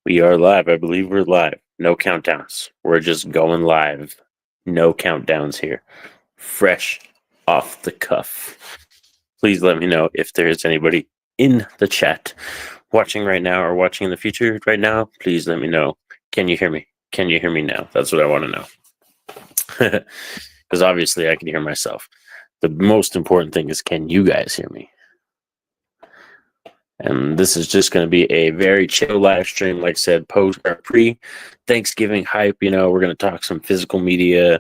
We are live. I believe we're live. No countdowns. We're just going live. No countdowns here. Fresh off the cuff. Please let me know if there's anybody in the chat watching right now or watching in the future right now. Please let me know. Can you hear me? Can you hear me now? That's what I want to know. Because obviously I can hear myself. The most important thing is, can you guys hear me? And this is just going to be a very chill live stream, like I said, post or pre-Thanksgiving hype. We're going to talk some physical media,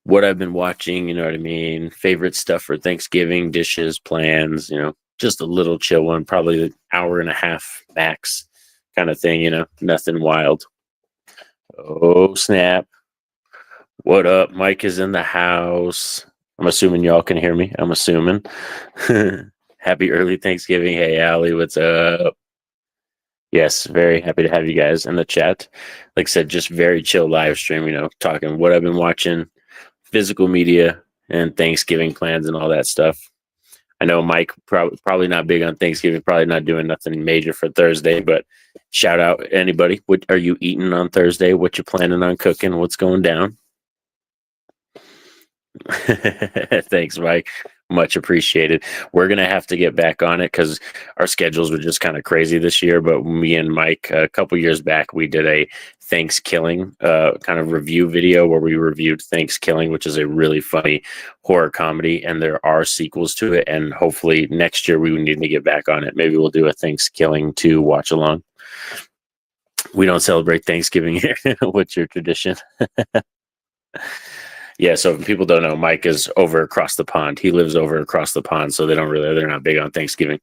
what I've been watching, you know what I mean, favorite stuff for Thanksgiving, dishes, plans, just a little chill one, probably an hour and a half max kind of thing, nothing wild. Oh, snap. What up? Mike is in the house. I'm assuming y'all can hear me. I'm assuming. Happy early Thanksgiving. Hey, Allie, what's up? Yes, very happy to have you guys in the chat. Like I said, just very chill live stream, talking what I've been watching, physical media, and Thanksgiving plans and all that stuff. I know Mike probably not big on Thanksgiving, probably not doing nothing major for Thursday, but shout out anybody. What are you eating on Thursday? What you planning on cooking? What's going down? Thanks, Mike. Much appreciated. We're going to have to get back on it because our schedules were just kind of crazy this year. But me and Mike, a couple years back, we did a Thanksgiving kind of review video where we reviewed Thanksgiving, which is a really funny horror comedy. And there are sequels to it. And hopefully next year we need to get back on it. Maybe we'll do a Thanksgiving 2 watch along. We don't celebrate Thanksgiving here. What's your tradition? Yeah, so if people don't know, Mike is over across the pond. He lives over across the pond, so they're not big on Thanksgiving.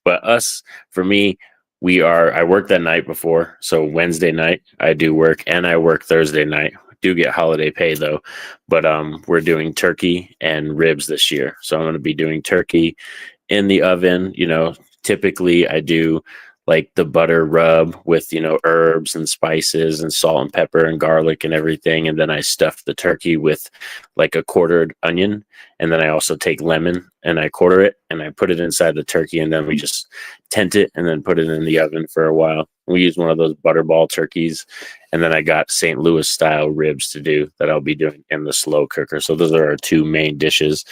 But us, for me, I work that night before. So Wednesday night, I do work, and I work Thursday night. Do get holiday pay though. But we're doing turkey and ribs this year. So I'm going to be doing turkey in the oven. Typically I do like the butter rub with, herbs and spices and salt and pepper and garlic and everything. And then I stuff the turkey with like a quartered onion. And then I also take lemon and I quarter it and I put it inside the turkey. And then we just tent it and then put it in the oven for a while. We use one of those butterball turkeys. And then I got St. Louis style ribs to do that I'll be doing in the slow cooker. So those are our two main dishes.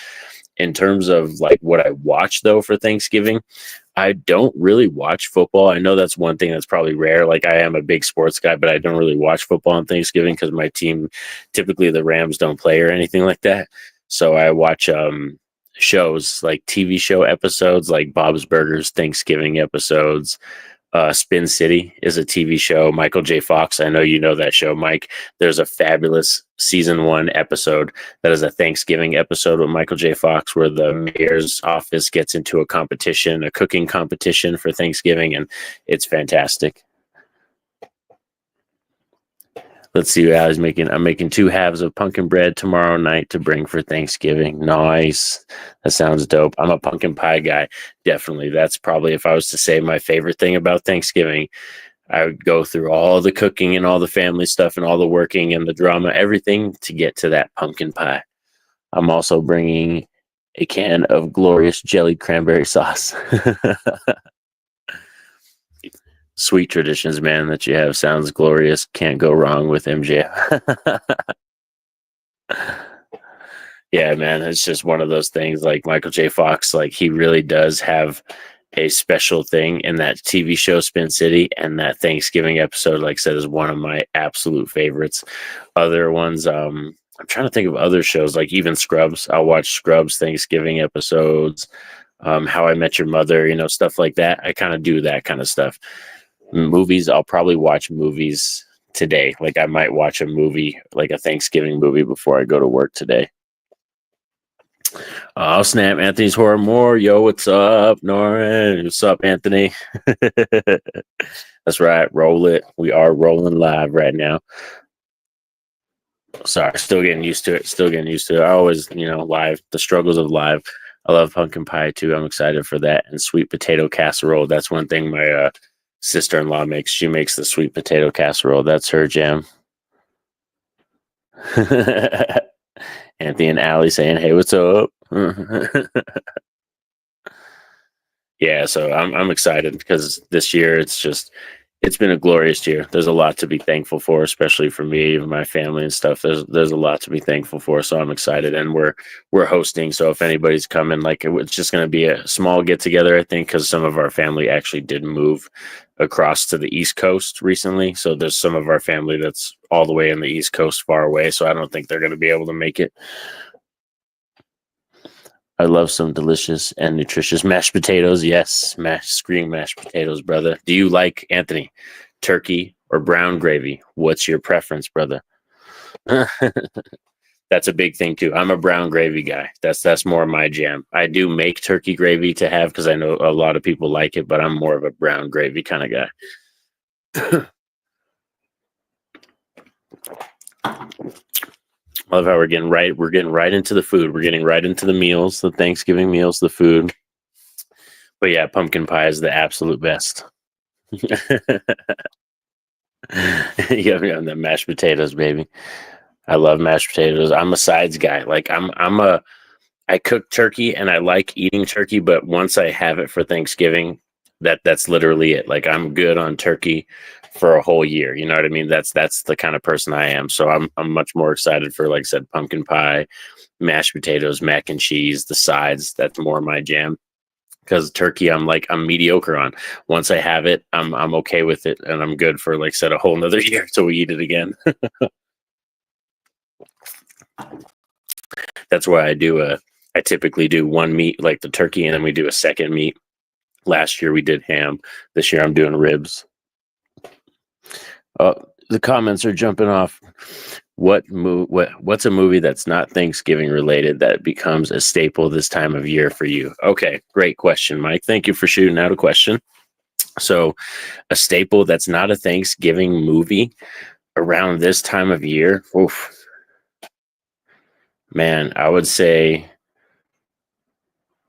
In terms of like what I watch though for Thanksgiving, I don't really watch football. I know that's one thing that's probably rare. Like I am a big sports guy, but I don't really watch football on Thanksgiving because my team, typically the Rams, don't play or anything like that. So I watch shows like TV show episodes, like Bob's Burgers Thanksgiving episodes. Spin City is a TV show. Michael J. Fox, I know you know that show, Mike. There's a fabulous season 1 episode that is a Thanksgiving episode with Michael J. Fox where the mayor's office gets into a cooking competition for Thanksgiving, and it's fantastic. Let's see what I was making. I'm making 2 halves of pumpkin bread tomorrow night to bring for Thanksgiving. Nice. That sounds dope. I'm a pumpkin pie guy. Definitely. That's probably, if I was to say my favorite thing about Thanksgiving, I would go through all the cooking and all the family stuff and all the working and the drama, everything to get to that pumpkin pie. I'm also bringing a can of glorious jelly cranberry sauce. Sweet traditions, man, that you have. Sounds glorious. Can't go wrong with MJF. Yeah, man, it's just one of those things. Like Michael J. Fox, like he really does have a special thing in that TV show Spin City, and that Thanksgiving episode, like I said, is one of my absolute favorites. Other ones, I'm trying to think of other shows, like even Scrubs. I'll watch Scrubs Thanksgiving episodes, How I Met Your Mother, stuff like that. I kind of do that kind of stuff. Movies, I'll probably watch movies today. Like I might watch a movie, like a Thanksgiving movie before I go to work today. Oh, snap. Anthony's Horror More. Yo, what's up, Norrin? What's up, Anthony? That's right. Roll it. We are rolling live right now. Sorry, still getting used to it. I always, live, the struggles of live. I love pumpkin pie too. I'm excited for that. And sweet potato casserole. That's one thing my sister-in-law makes. She makes the sweet potato casserole. That's her jam. Anthony and Allie saying, "Hey, what's up?" Yeah, so I'm excited because this year it's just It's been a glorious year. There's a lot to be thankful for, especially for me and my family and stuff. There's a lot to be thankful for, so I'm excited. And we're hosting, so if anybody's coming, like it's just going to be a small get together, I think, because some of our family actually did move across to the East Coast recently. So there's some of our family that's all the way in the East Coast, far away. So I don't think they're going to be able to make it. I love some delicious and nutritious mashed potatoes. Yes, scream mashed potatoes, brother. Do you like, Anthony, turkey or brown gravy? What's your preference, brother? That's a big thing too. I'm a brown gravy guy. That's more my jam. I do make turkey gravy to have because I know a lot of people like it, but I'm more of a brown gravy kind of guy. Love how we're getting right into the food. We're getting right into the meals, the Thanksgiving meals, the food. But yeah, pumpkin pie is the absolute best. Yeah, the mashed potatoes, baby. I love mashed potatoes. I'm a sides guy. Like I cook turkey and I like eating turkey, but once I have it for Thanksgiving, that's literally it. Like I'm good on turkey for a whole year. You know what I mean? That's the kind of person I am. So I'm much more excited for, like I said, pumpkin pie, mashed potatoes, mac and cheese, the sides. That's more my jam. Because turkey, I'm mediocre on. Once I have it, I'm okay with it, and I'm good for, like I said, a whole another year till we eat it again. That's why I typically do one meat, like the turkey, and then we do a second meat. Last year we did ham. This year I'm doing ribs. Oh, the comments are jumping off. What's a movie that's not Thanksgiving related that becomes a staple this time of year for you? Okay, great question, Mike. Thank you for shooting out a question. So, a staple that's not a Thanksgiving movie around this time of year. Oof. Man, I would say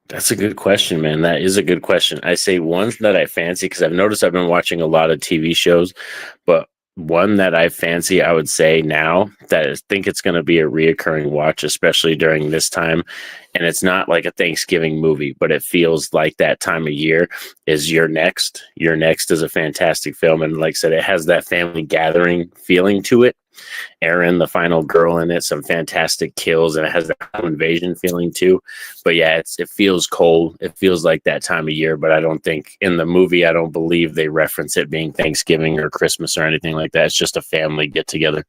that's a good question, man. That is a good question. I say ones that I fancy because I've noticed I've been watching a lot of TV shows, but one that I fancy, I would say now that I think it's going to be a reoccurring watch, especially during this time. And it's not like a Thanksgiving movie, but it feels like that time of year is You're Next. You're Next is a fantastic film. And like I said, it has that family gathering feeling to it. Erin, the final girl in it, some fantastic kills, and it has that home invasion feeling too. But yeah, it feels cold. It feels like that time of year, but I don't think in the movie, I don't believe they reference it being Thanksgiving or Christmas or anything like that. It's just a family get together.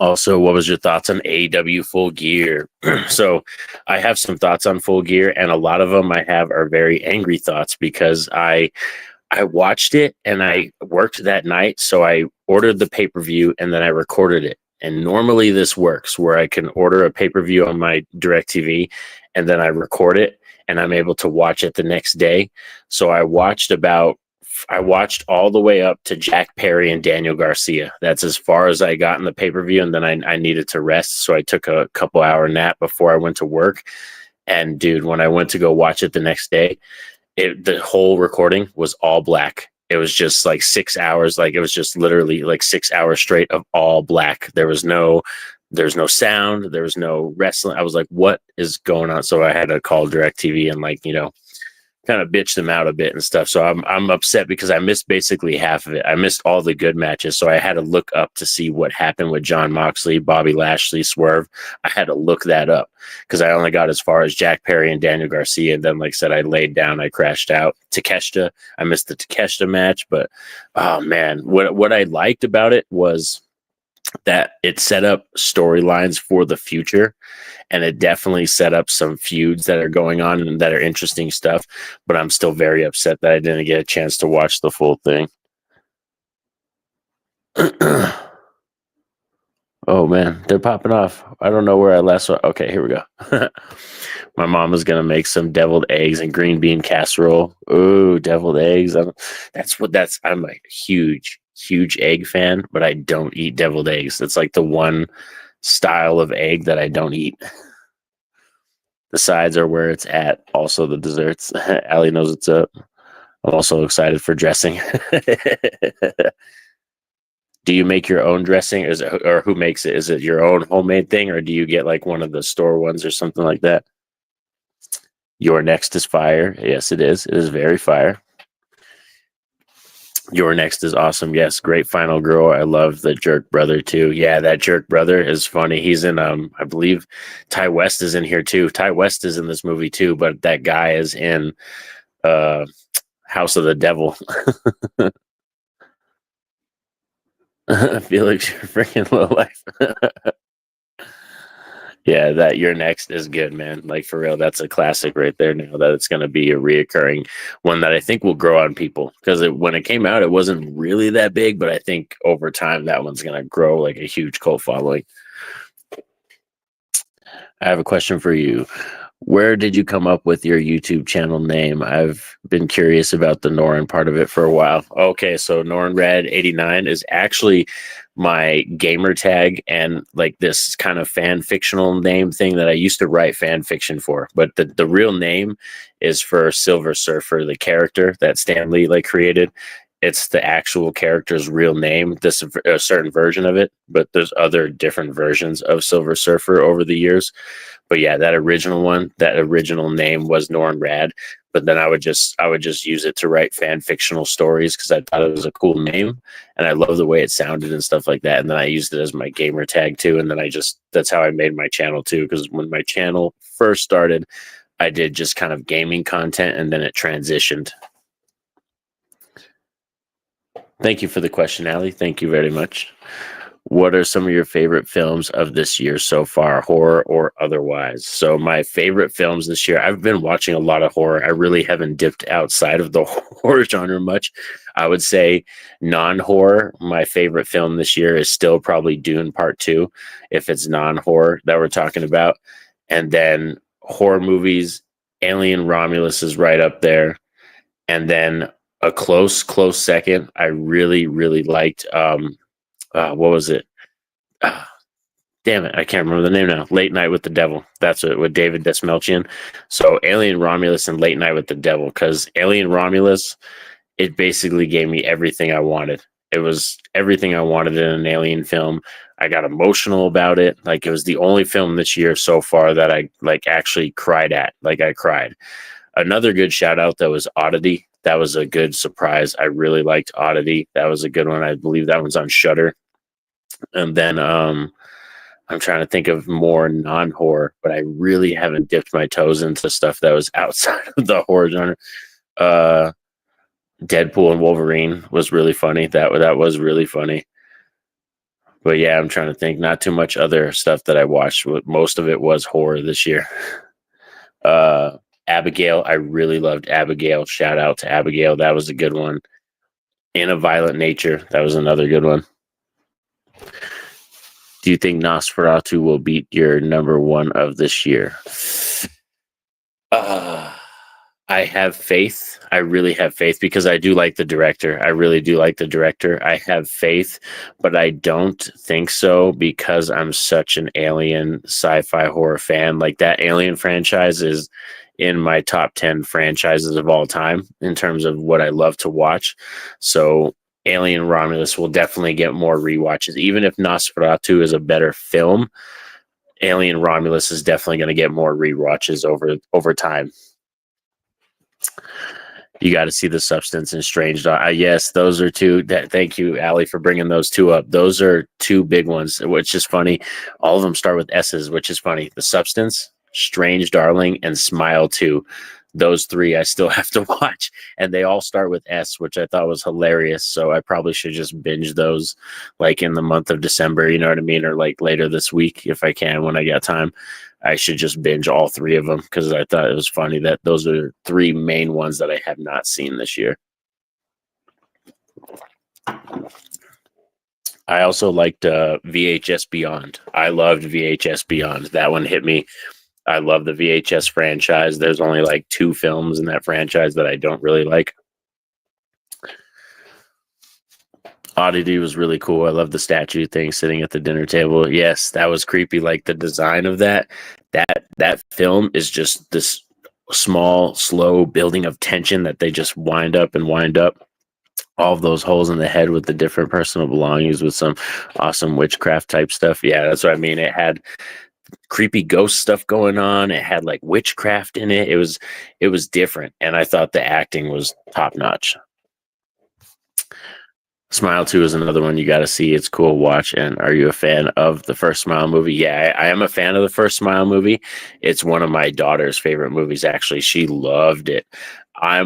Also, what was your thoughts on AEW Full Gear? So I have some thoughts on Full Gear, and a lot of them I have are very angry thoughts because I watched it and I worked that night. So I ordered the pay-per-view and then I recorded it. And normally this works where I can order a pay-per-view on my DirecTV and then I record it and I'm able to watch it the next day. So I watched all the way up to Jack Perry and Daniel Garcia. That's as far as I got in the pay-per-view. And then I needed to rest. So I took a couple hour nap before I went to work. And dude, when I went to go watch it the next day, the whole recording was all black. It was just like 6 hours. Like it was just literally like 6 hours straight of all black. There's no sound. There was no wrestling. I was like, what is going on? So I had to call DirecTV and kind of bitch them out a bit and stuff. So I'm upset because I missed basically half of it. I missed all the good matches. So I had to look up to see what happened with Jon Moxley, Bobby Lashley, Swerve. I had to look that up because I only got as far as Jack Perry and Daniel Garcia. And then, like I said, I laid down, I crashed out. Takeshita, I missed the Takeshita match, but oh man, what I liked about it was that it set up storylines for the future, and it definitely set up some feuds that are going on and that are interesting stuff. But I'm still very upset that I didn't get a chance to watch the full thing. Oh man, they're popping off. I don't know where I last saw. Okay, here we go. My mom is gonna make some deviled eggs and green bean casserole. Ooh, deviled eggs. I'm a huge egg fan, but I don't eat deviled eggs. It's like the one style of egg that I don't eat. The sides are where it's at. Also the desserts. Allie knows what's up. I'm also excited for dressing. Do you make your own dressing, or who makes it? Is it your own homemade thing, or do you get like one of the store ones or something like that? Your Next is fire. Yes, it is. It is very fire. Your Next is awesome. Yes, great final girl. I love the jerk brother too. Yeah, that jerk brother is funny. He's in I believe Ty West is in here too. Ty West is in this movie too, but that guy is in uh House of the Devil. Felix, you're freaking low life. Yeah, that Your Next is good, man. Like for real, that's a classic right there. Now that it's going to be a reoccurring one that I think will grow on people because when it came out, it wasn't really that big, but I think over time that one's going to grow like a huge cult following. I have a question for you. Where did you come up with your YouTube channel name? I've been curious about the Norin part of it for a while. Okay, so Norin Red 89 is actually my gamer tag and like this kind of fan fictional name thing that I used to write fan fiction for. But the real name is for Silver Surfer, the character that Stan Lee like created. It's the actual character's real name, this a certain version of it, but there's other different versions of Silver Surfer over the years. But yeah, that original name was Norn Rad. But then I would just use it to write fan fictional stories because I thought it was a cool name and I love the way it sounded and stuff like that. And then I used it as my gamer tag too. And then that's how I made my channel too. Because when my channel first started, I did just kind of gaming content and then it transitioned. Thank you for the question, Ali. Thank you very much. What are some of your favorite films of this year so far, horror or otherwise? So my favorite films this year, I've been watching a lot of horror. I really haven't dipped outside of the horror genre much. I would say non-horror, my favorite film this year is still probably Dune Part 2, if it's non-horror that we're talking about. And then horror movies, Alien Romulus is right up there. And then a close second, I really, really liked what was it? Damn it, I can't remember the name now. Late Night with the Devil. That's it, with David Desmelchian. So Alien Romulus and Late Night with the Devil, because Alien Romulus, it basically gave me everything I wanted. It was everything I wanted in an alien film. I got emotional about it. Like it was the only film this year so far that I like actually cried at. Like I cried. Another good shout out that was Oddity. That was a good surprise. I really liked Oddity. That was a good one. I believe that one's on Shudder. And then I'm trying to think of more non-horror, but I really haven't dipped my toes into stuff that was outside of the horror genre. Deadpool and Wolverine was really funny. That was really funny. But yeah, I'm trying to think. Not too much other stuff that I watched. Most of it was horror this year. Abigail, I really loved Abigail. Shout out to Abigail. That was a good one. In a Violent Nature, that was another good one. Do you think Nosferatu will beat your number one of this year? I have faith. I really have faith because I do like the director. I really do like the director. I have faith, but I don't think so because I'm such an Alien sci-fi horror fan. Like that Alien franchise is in my top 10 franchises of all time in terms of what I love to watch. So Alien Romulus will definitely get more rewatches. Even if Nosferatu is a better film, Alien Romulus is definitely going to get more rewatches over time. You got to see The Substance and Strange. Yes, those are two. Thank you, Allie, for bringing those two up. Those are two big ones, which is funny. All of them start with S's, which is funny. The Substance, Strange Darling, and Smile 2. Those three I still have to watch, and they all start with S, which I thought was hilarious. So I probably should just binge those like in the month of December, you know what I mean? Or like later this week if I can, when I got time. I should just binge all three of them because I thought it was funny that those are three main ones that I have not seen this year. I also liked VHS Beyond. I loved VHS Beyond. That one hit me. I love the VHS franchise. There's only like 2 films in that franchise that I don't really like. Oddity was really cool. I love the statue thing sitting at the dinner table. Yes, that was creepy. Like the design of that film is just this small, slow building of tension that they just wind up and wind up. All of those holes in the head with the different personal belongings with some awesome witchcraft type stuff. Yeah, that's what I mean. It had creepy ghost stuff going on. It had like witchcraft in it. It was different, and I thought the acting was top notch. Smile 2 is another one you got to see. It's cool to watch. And are you a fan of the first Smile movie? Yeah, I am a fan of the first Smile movie. It's one of my daughter's favorite movies, actually. She loved it. I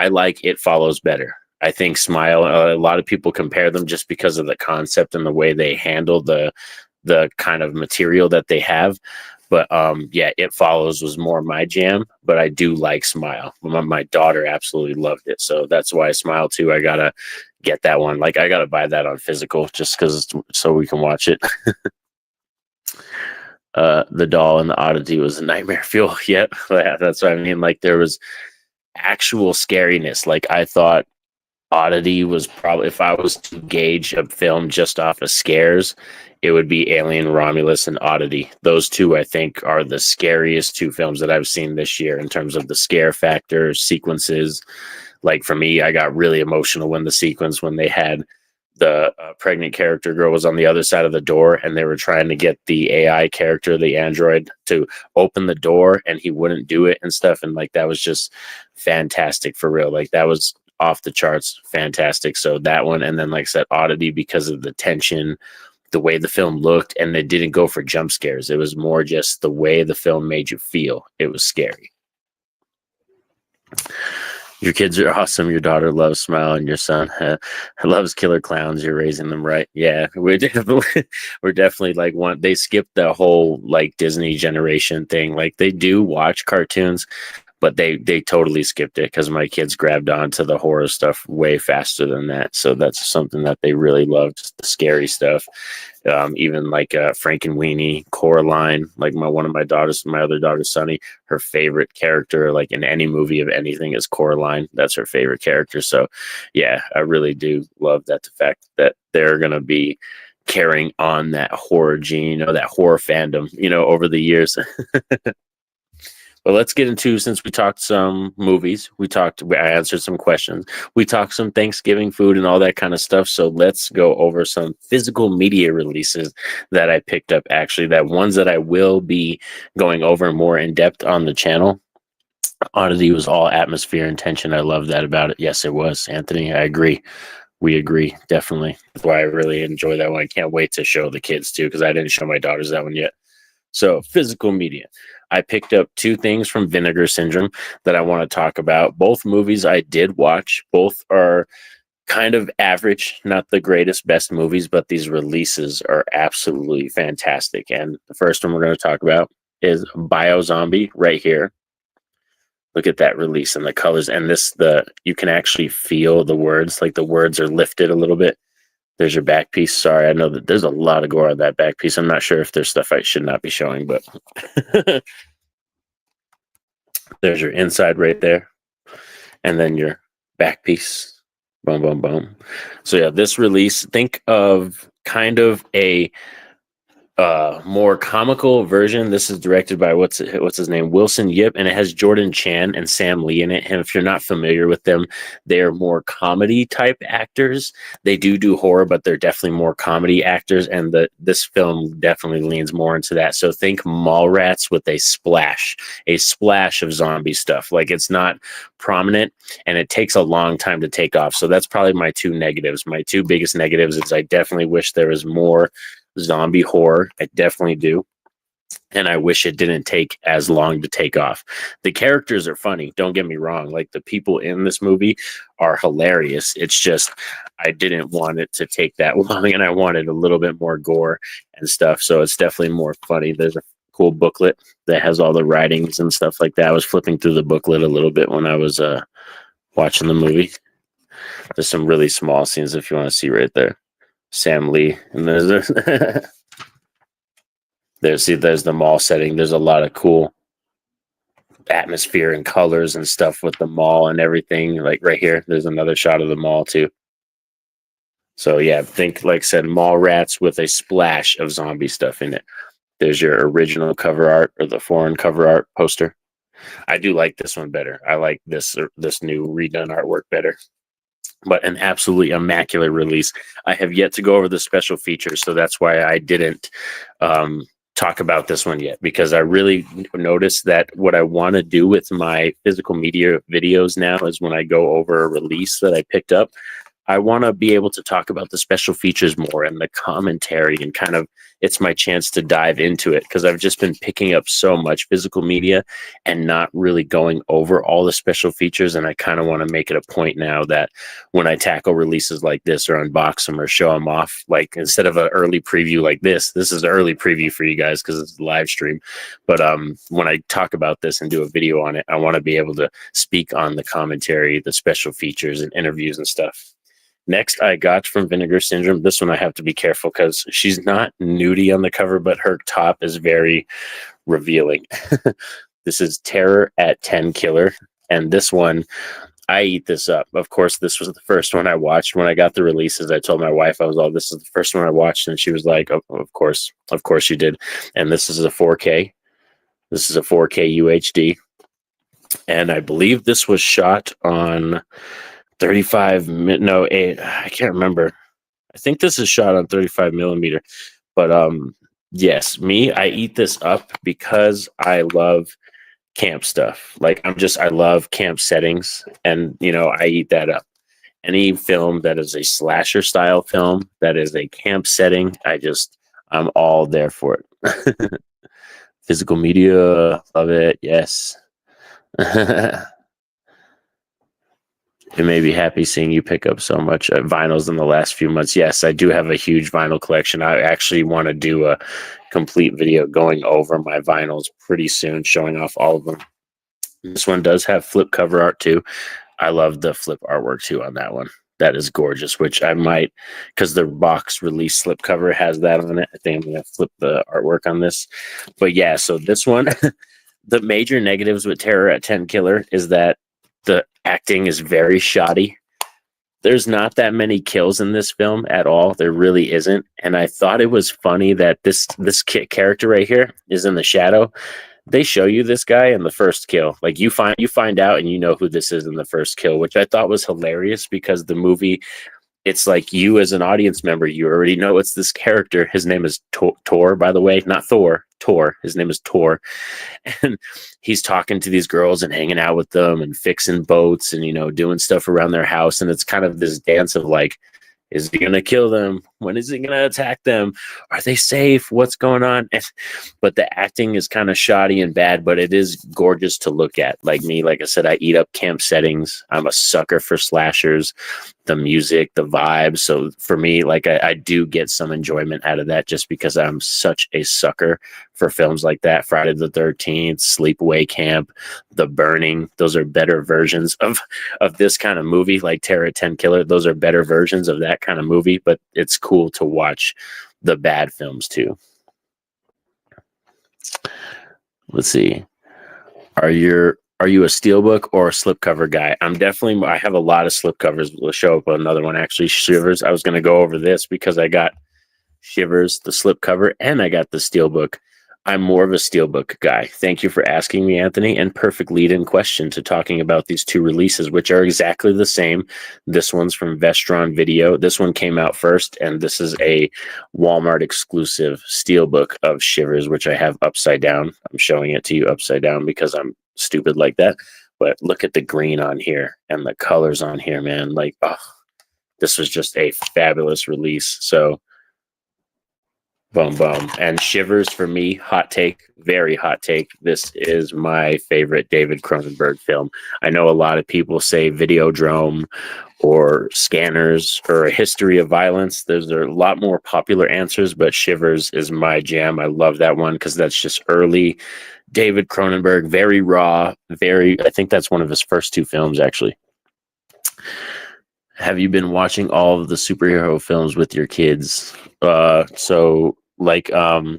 like It Follows better. I think Smile, a lot of people compare them just because of the concept and the way they handle the kind of material that they have. But yeah, It Follows was more my jam, but I do like Smile. My daughter absolutely loved it. So that's why Smile 2, I gotta get that one. Like I gotta buy that on physical just because so we can watch it. The Doll and the Oddity was a nightmare fuel. Yep. Yeah, that's what I mean. Like there was actual scariness. Like I thought Oddity was probably, if I was to gauge a film just off of scares, it would be Alien Romulus and Oddity. Those two, I think, are the scariest two films that I've seen this year in terms of the scare factor, sequences. Like for me, I got really emotional when the sequence when they had the pregnant character girl was on the other side of the door and they were trying to get the AI character, the android, to open the door and he wouldn't do it and stuff. And like that was just fantastic for real. Like that was off the charts fantastic. So that one, and then like I said, Oddity, because of the tension, the way the film looked, and they didn't go for jump scares. It was more just the way the film made you feel. It was scary. Your kids are awesome. Your daughter loves Smile, and your son loves Killer Clowns. You're raising them right. Yeah, we're definitely like one. They skipped the whole like Disney generation thing. Like they do watch cartoons, but they totally skipped it because my kids grabbed onto the horror stuff way faster than that. So that's something that they really loved, the scary stuff. Even like Frankenweenie, Coraline, like one of my daughters, my other daughter Sunny, her favorite character like in any movie of anything is Coraline. That's her favorite character. So yeah, I really do love that, the fact that they're gonna be carrying on that horror gene, that horror fandom, over the years. But let's get into, since we talked some movies, I answered some questions, we talked some Thanksgiving food and all that kind of stuff. So let's go over some physical media releases that I picked up, actually, that ones that I will be going over more in depth on the channel. Oddity was all atmosphere and tension. I love that about it. Yes, it was, Anthony. I agree. We agree, definitely. That's why I really enjoy that one. I can't wait to show the kids too, because I didn't show my daughters that one yet. So physical media. I picked up two things from Vinegar Syndrome that I want to talk about. Both movies I did watch. Both are kind of average, not the greatest, best movies, but these releases are absolutely fantastic. And the first one we're going to talk about is Biozombie right here. Look at that release and the colors. And you can actually feel the words, like the words are lifted a little bit. There's your back piece. Sorry, I know that there's a lot of gore on that back piece. I'm not sure if there's stuff I should not be showing, but there's your inside right there. And then your back piece. Boom, boom, boom. So yeah, this release, think of kind of a more comical version. This is directed by what's his name, Wilson Yip, and it has Jordan Chan and Sam Lee in it. And if you're not familiar with them, they are more comedy type actors. They do horror, but they're definitely more comedy actors. And this film definitely leans more into that. So think Mallrats with a splash of zombie stuff. Like it's not prominent, and it takes a long time to take off. So that's probably my two negatives. My two biggest negatives is I definitely wish there was more zombie horror. I definitely do. And I wish it didn't take as long to take off. The characters are funny, don't get me wrong. Like the people in this movie are hilarious. It's just I didn't want it to take that long, and I wanted a little bit more gore and stuff. So it's definitely more funny. There's a cool booklet that has all the writings and stuff like that. I was flipping through the booklet a little bit when I was watching the movie. There's some really small scenes if you want to see right there. Sam Lee, and there's there's the mall setting. There's a lot of cool atmosphere and colors and stuff with the mall and everything. Like right here, there's another shot of the mall too. So yeah, think, like I said, Mallrats with a splash of zombie stuff in it. There's your original cover art, or the foreign cover art poster. I do like this one better. I like this new redone artwork better. But an absolutely immaculate release. I have yet to go over the special features, so that's why I didn't talk about this one yet, because I really noticed that what I want to do with my physical media videos now is when I go over a release that I picked up, I want to be able to talk about the special features more and the commentary, and kind of, it's my chance to dive into it, because I've just been picking up so much physical media and not really going over all the special features. And I kind of want to make it a point now that when I tackle releases like this, or unbox them, or show them off, like instead of an early preview like this is an early preview for you guys because it's a live stream. But when I talk about this and do a video on it, I want to be able to speak on the commentary, the special features, and interviews and stuff. Next, I got from Vinegar Syndrome. This one I have to be careful because she's not nudie on the cover, but her top is very revealing. This is Terror at 10 Killer. And this one, I eat this up. Of course, this was the first one I watched when I got the releases. I told my wife, I was all, this is the first one I watched. And she was like, oh, of course you did. And this is a 4K. This is a 4K UHD. And I believe this was shot on 35, no, 8, I can't remember. I think this is shot on 35 millimeter. But yes, I eat this up because I love camp stuff. Like, I love camp settings, and I eat that up. Any film that is a slasher style film that is a camp setting, I'm all there for it. Physical media, love it. Yes. It made me happy seeing you pick up so much vinyls in the last few months. Yes, I do have a huge vinyl collection. I actually want to do a complete video going over my vinyls pretty soon, showing off all of them. This one does have flip cover art too. I love the flip artwork too on that one. That is gorgeous, which I might, because the box release slip cover has that on it. I think I'm going to flip the artwork on this. But yeah, so this one, the major negatives with Terror at 10 Killer is that the acting is very shoddy. There's not that many kills in this film at all. There really isn't. And I thought it was funny that this character right here is in the shadow. They show you this guy in the first kill. Like, you find out and you know who this is in the first kill, which I thought was hilarious, because the movie, it's like, you as an audience member, you already know it's this character. His name is Tor, by the way, not Thor. Tor. His name is Tor. And he's talking to these girls and hanging out with them and fixing boats and, doing stuff around their house. And it's kind of this dance of like, is he going to kill them? When is he going to attack them? Are they safe? What's going on? But the acting is kind of shoddy and bad, but it is gorgeous to look at. Like I said, I eat up camp settings. I'm a sucker for slashers, the music, the vibes. So for me, I do get some enjoyment out of that, just because I'm such a sucker for films like that. Friday the 13th, Sleepaway Camp, The Burning. Those are better versions of this kind of movie, like Terror at 10 Killer. Those are better versions of that kind of movie, but it's cool to watch the bad films too. Let's see. Are you a steelbook or a slipcover guy? I have a lot of slipcovers. We'll show up with another one, actually, Shivers. I was going to go over this because I got Shivers, the slipcover, and I got the steelbook. I'm more of a steelbook guy. Thank you for asking me, Anthony, and perfect lead-in question to talking about these two releases, which are exactly the same. This one's from Vestron Video. This one came out first, and this is a Walmart exclusive steelbook of Shivers, which I have upside down. I'm showing it to you upside down because I'm stupid like that. But look at the green on here and the colors on here, man. This was just a fabulous release. So boom, boom. And Shivers, for me, hot take, very hot take. This is my favorite David Cronenberg film. I know a lot of people say Videodrome or Scanners or A History of Violence. There's a lot more popular answers, but Shivers is my jam. I love that one because that's just early David Cronenberg, very raw, I think that's one of his first two films, actually. Have you been watching all of the superhero films with your kids?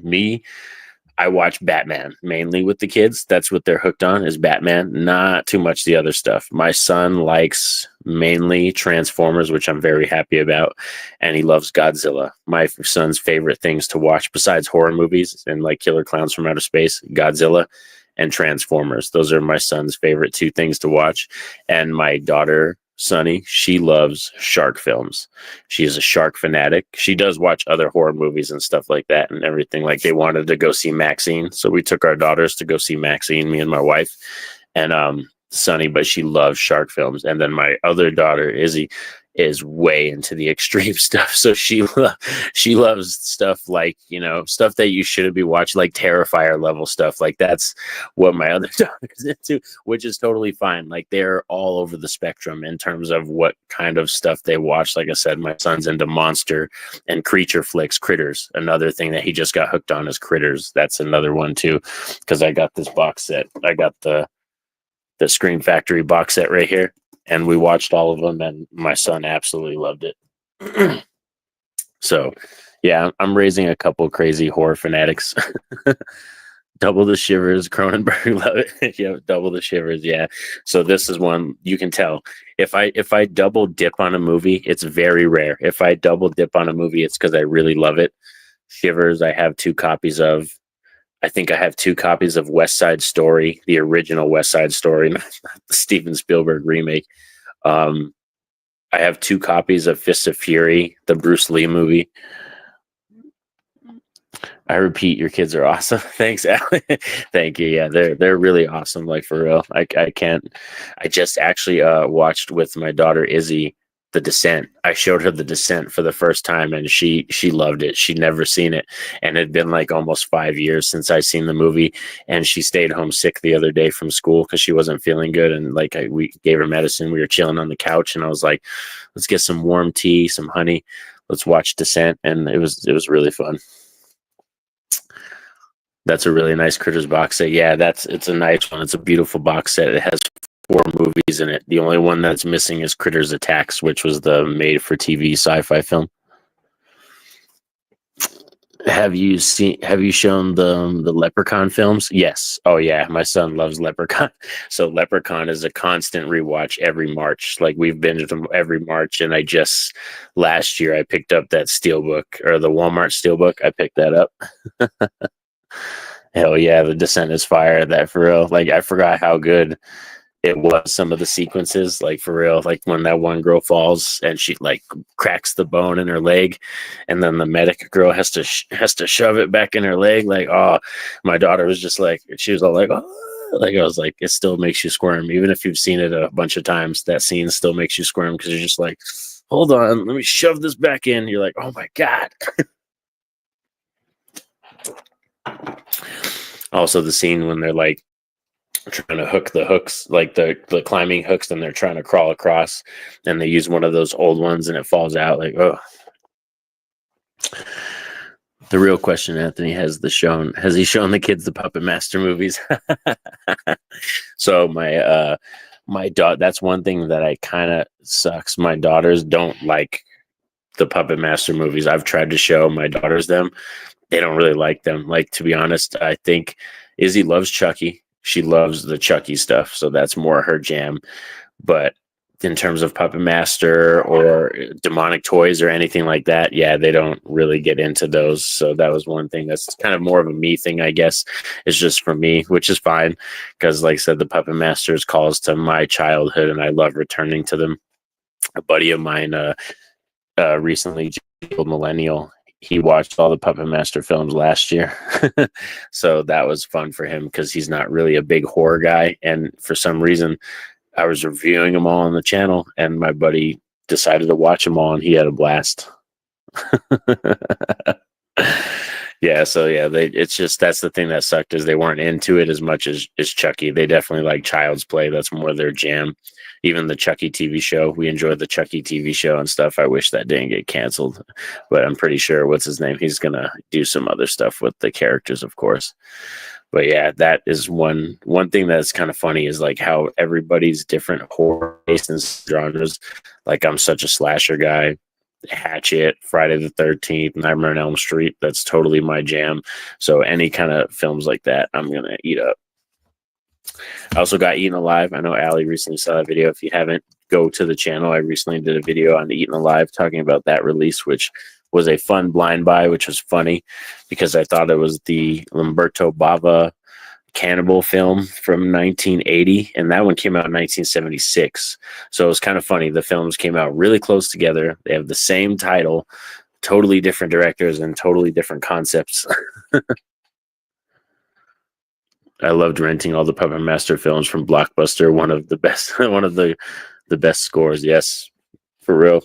Me, I watch Batman mainly with the kids. That's what they're hooked on, is Batman. Not too much the other stuff. My son likes mainly Transformers, which I'm very happy about, and he loves Godzilla. My son's favorite things to watch, besides horror movies and like Killer Clowns from Outer Space, Godzilla and Transformers. Those are my son's favorite two things to watch. And my daughter, Sunny, she loves shark films. She is a shark fanatic. She does watch other horror movies and stuff like that and everything. Like, they wanted to go see Maxine, so we took our daughters to go see Maxine, me and my wife. And Sunny, but she loves shark films. And then my other daughter, Izzy, is way into the extreme stuff. So she loves stuff like, stuff that you shouldn't be watching, like Terrifier level stuff. Like that's what my other daughter's into, which is totally fine. Like they're all over the spectrum in terms of what kind of stuff they watch. Like I said, my son's into monster and creature flicks. Critters, another thing that he just got hooked on is Critters. That's another one too, because I got this box set. I got the Scream Factory box set right here, and we watched all of them, and my son absolutely loved it. So, yeah, I'm raising a couple crazy horror fanatics. Double the Shivers, Cronenberg, love it. Yeah, Double the Shivers, yeah. So this is one you can tell. If I double dip on a movie, it's very rare. If I double dip on a movie, it's because I really love it. Shivers, I have 2 copies of. I think I have 2 copies of West Side Story, the original West Side Story, not the Steven Spielberg remake. I have 2 copies of Fist of Fury, the Bruce Lee movie. I repeat, your kids are awesome. Thanks, Alan. Thank you. Yeah, they're really awesome. Like for real. I can't. I just actually watched with my daughter Izzy The Descent. I showed her The Descent for the first time, and she loved it. She'd never seen it, and it had been like almost 5 years since I seen the movie. And she stayed home sick the other day from school because she wasn't feeling good. And like we gave her medicine. We were chilling on the couch, and I was like, "Let's get some warm tea, some honey. Let's watch Descent." And it was really fun. That's a really nice Critters box set. Yeah, it's a nice one. It's a beautiful box set. It has 4 movies in it. The only one that's missing is Critters Attacks, which was the made-for-TV sci-fi film. Have you shown the Leprechaun films? Yes. Oh yeah, my son loves Leprechaun. So Leprechaun is a constant rewatch every March. Like we've binged them every March, and last year I picked up that Steelbook, or the Walmart Steelbook. I picked that up. Hell yeah, The Descent is fire. That for real. Like I forgot how good it was. Some of the sequences, like for real, like when that one girl falls and she like cracks the bone in her leg, and then the medic girl has to shove it back in her leg. Like, oh, my daughter was just like, she was all like, oh, like I was like, it still makes you squirm, even if you've seen it a bunch of times. That scene still makes you squirm because you're just like, hold on, let me shove this back in. You're like, oh my god. Also, the scene when they're like trying to hook the hooks, like the climbing hooks, and they're trying to crawl across, and they use one of those old ones, and it falls out. Like, oh. The real question, Anthony, has he shown the kids the Puppet Master movies? So my daughter, that's one thing that I kind of sucks. My daughters don't like the Puppet Master movies. I've tried to show my daughters them. They don't really like them. Like, to be honest, I think Izzy loves Chucky. She loves the Chucky stuff, so that's more her jam. But in terms of Puppet Master or demonic toys or anything like that, yeah, they don't really get into those. So that was one thing that's kind of more of a me thing, I guess. It's just for me, which is fine, because like I said, the Puppet Masters calls to my childhood, and I love returning to them. A buddy of mine recently, Millennial, he watched all the Puppet Master films last year. So that was fun for him because he's not really a big horror guy. And for some reason, I was reviewing them all on the channel, and my buddy decided to watch them all, and he had a blast. Yeah, so yeah, it's just, that's the thing that sucked, is they weren't into it as much as Chucky. They definitely like Child's Play. That's more their jam. Even the Chucky TV show, we enjoyed the Chucky TV show and stuff. I wish that didn't get canceled, but I'm pretty sure, what's his name, he's gonna do some other stuff with the characters, of course. But yeah, that is one thing that's kind of funny, is like how everybody's different horror tastes and genres. Like I'm such a slasher guy. Hatchet, Friday the 13th, Nightmare on Elm Street, that's totally my jam. So any kind of films like that, I'm gonna eat up. I also got Eaten Alive. I know Allie recently saw that video. If you haven't, go to the channel. I recently did a video on Eaten Alive talking about that release, which was a fun blind buy, which was funny because I thought it was the Lamberto Bava cannibal film from 1980, and that one came out in 1976. So it was kind of funny. The films came out really close together. They have the same title, totally different directors and totally different concepts. I loved renting all the Puppet Master films from Blockbuster. One of the best, one of the best scores. Yes, for real.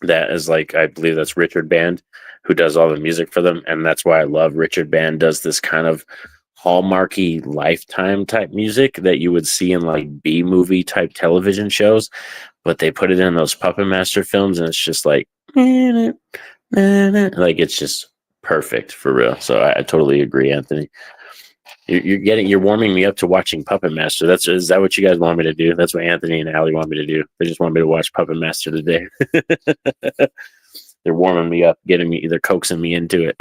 That is like, I believe that's Richard Band who does all the music for them, and that's why I love Richard Band. Does this kind of hallmarky Lifetime type music that you would see in like B movie type television shows, but they put it in those Puppet Master films, and it's just like, like it's just perfect for real. So I totally agree, Anthony. You're warming me up to watching Puppet Master. Is that what you guys want me to do? That's what Anthony and Allie want me to do. They just want me to watch Puppet Master today. They're warming me up, they're coaxing me into it.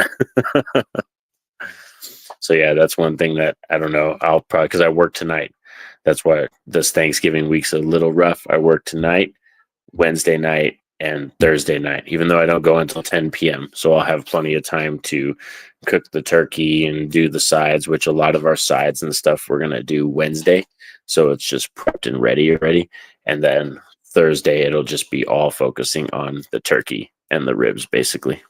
So yeah, that's one thing that I don't know. I'll probably, because I work tonight. That's why this Thanksgiving week's a little rough. I work tonight, Wednesday night, and Thursday night, even though I don't go until 10 p.m. So I'll have plenty of time to cook the turkey and do the sides, which a lot of our sides and stuff we're going to do Wednesday. So it's just prepped and ready already. And then Thursday, it'll just be all focusing on the turkey and the ribs, basically.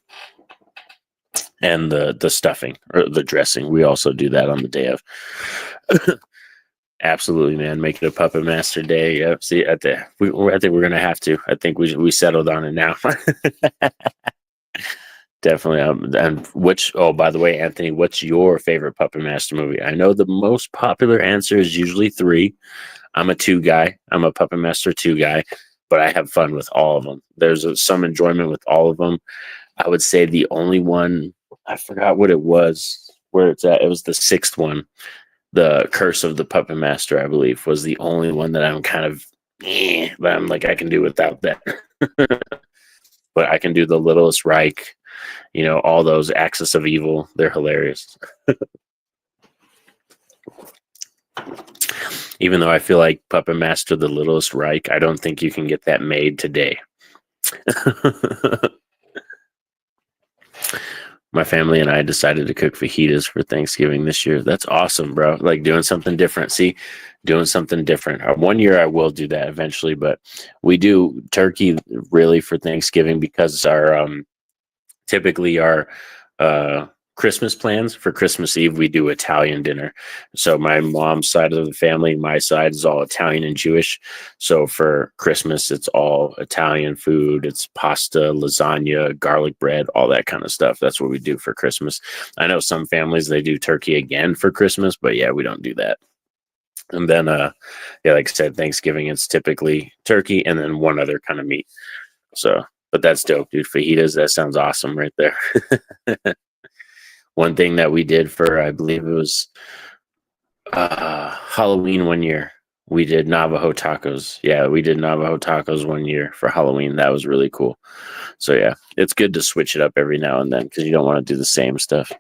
And the stuffing or the dressing. We also do that on the day of. Absolutely, man. Make it a Puppet Master day. Yep. See, I think we're gonna have to. I think we settled on it now. Definitely. And which? Oh, by the way, Anthony, what's your favorite Puppet Master movie? I know the most popular answer is usually 3. I'm a 2 guy. I'm a Puppet Master 2 guy, but I have fun with all of them. There's some enjoyment with all of them. I would say the only one, I forgot what it was, where it's at. It was the 6th one. The Curse of the Puppet Master, I believe, was the only one that I'm kind of, but I'm like, I can do without that. But I can do the Littlest Reich, all those Axis of Evil. They're hilarious. Even though I feel like Puppet Master, the Littlest Reich, I don't think you can get that made today. My family and I decided to cook fajitas for Thanksgiving this year. That's awesome, bro. Like doing something different. See, doing something different. One year I will do that eventually, but we do turkey really for Thanksgiving because typically our Christmas plans for Christmas Eve, we do Italian dinner. So my mom's side of the family, my side is all Italian and Jewish. So for Christmas, it's all Italian food. It's pasta, lasagna, garlic bread, all that kind of stuff. That's what we do for Christmas. I know some families, they do turkey again for Christmas, but yeah, we don't do that. And then, yeah, like I said, Thanksgiving, it's typically turkey and then one other kind of meat. So, but that's dope, dude. Fajitas, that sounds awesome right there. One thing that we did for, I believe it was Halloween one year, we did Navajo tacos. Yeah, we did Navajo tacos one year for Halloween. That was really cool. So yeah, it's good to switch it up every now and then because you don't want to do the same stuff.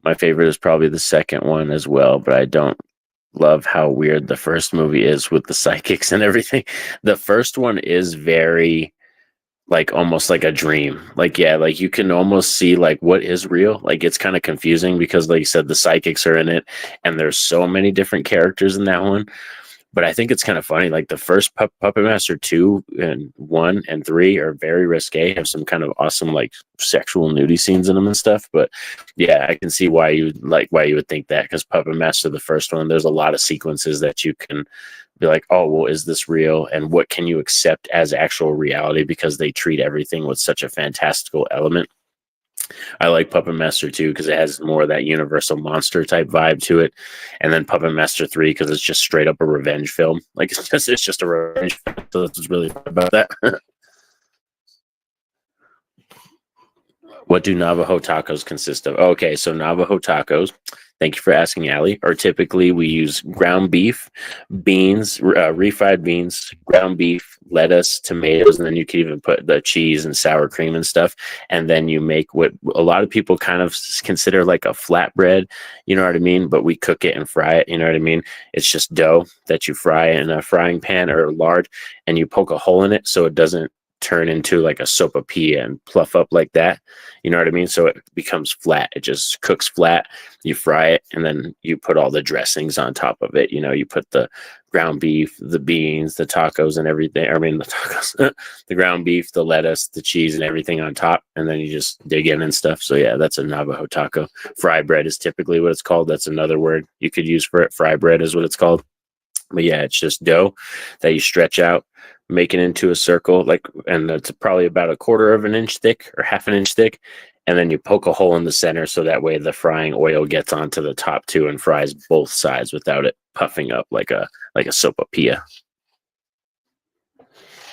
My favorite is probably the second one as well, but I don't love how weird the first movie is with the psychics and everything. The first one is very like almost like a dream. Like, yeah, like you can almost see like what is real. Like it's kind of confusing because like you said, the psychics are in it and there's so many different characters in that one. But I think it's kind of funny. Like the first Puppet Master 2 and 1 and 3 are very risque, have some kind of awesome like sexual nudie scenes in them and stuff. But yeah, I can see why you would think that, because Puppet Master, the first one, there's a lot of sequences that you can be like, oh, well, is this real? And what can you accept as actual reality? Because they treat everything with such a fantastical element. I like Puppet Master 2 because it has more of that Universal monster type vibe to it, and then Puppet Master 3 because it's just straight up a revenge film. Like it's just a revenge film. So that's what's really fun about that. What do Navajo tacos consist of? Okay, so Navajo tacos, thank you for asking, Allie, are typically we use ground beef, beans, refried beans, ground beef, lettuce, tomatoes, and then you can even put the cheese and sour cream and stuff. And then you make what a lot of people kind of consider like a flatbread, you know what I mean? But we cook it and fry it, you know what I mean? It's just dough that you fry in a frying pan or lard, and you poke a hole in it so it doesn't turn into like a sopapilla and pluff up like that, you know what I mean? So it becomes flat. It just cooks flat. You fry it, and then you put all the dressings on top of it. You know, you put the ground beef, the beans, the tacos, and everything. I mean, the tacos, the ground beef, the lettuce, the cheese, and everything on top. And then you just dig in and stuff. So, yeah, that's a Navajo taco. Fry bread is typically what it's called. That's another word you could use for it. Fry bread is what it's called. But yeah, it's just dough that you stretch out, make it into a circle, and it's probably about a quarter of an inch thick or half an inch thick. And then you poke a hole in the center so that way the frying oil gets onto the top too and fries both sides without it puffing up like a sopapilla.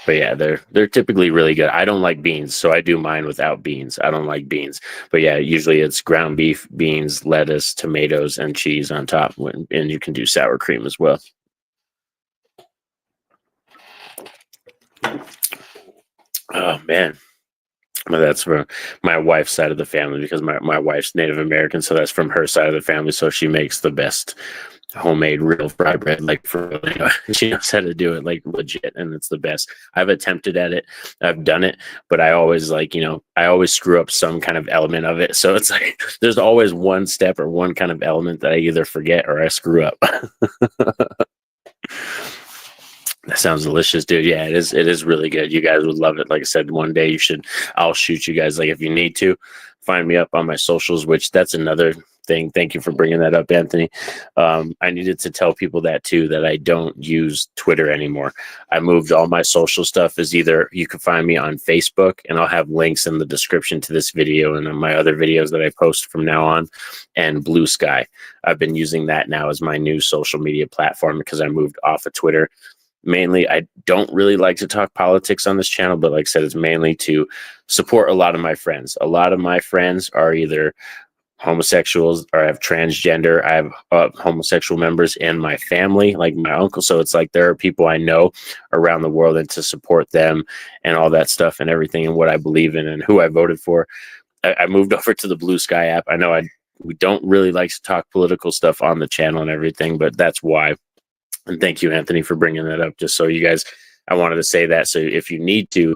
But yeah, they're typically really good. I don't like beans, so I do mine without beans. I don't like beans. But yeah, usually it's ground beef, beans, lettuce, tomatoes, and cheese on top. And you can do sour cream as well. Oh man. Well, that's from my wife's side of the family because my wife's Native American, so that's from her side of the family. So she makes the best homemade real fry bread, like for real. She knows how to do it like legit, and it's the best. I've attempted at it, I've done it, but I always I always screw up some kind of element of it. So it's like there's always one step or one kind of element that I either forget or I screw up. That sounds delicious, dude. Yeah, it is really good. You guys would love it. Like I said, one day I'll shoot you guys. Like if you need to, find me up on my socials, which that's another thing. Thank you for bringing that up, Anthony. I needed to tell people that too, that I don't use Twitter anymore. I moved all my social stuff is either you can find me on Facebook, and I'll have links in the description to this video and my other videos that I post from now on, and Bluesky. I've been using that now as my new social media platform because I moved off of Twitter. Mainly, I don't really like to talk politics on this channel, but like I said, it's mainly to support a lot of my friends. A lot of my friends are either homosexuals or I have transgender. I have homosexual members in my family, like my uncle. So it's like there are people I know around the world, and to support them and all that stuff and everything and what I believe in and who I voted for. I moved over to the Bluesky app. I know we don't really like to talk political stuff on the channel and everything, but that's why. And thank you, Anthony, for bringing that up. Just so you guys, I wanted to say that. So if you need to,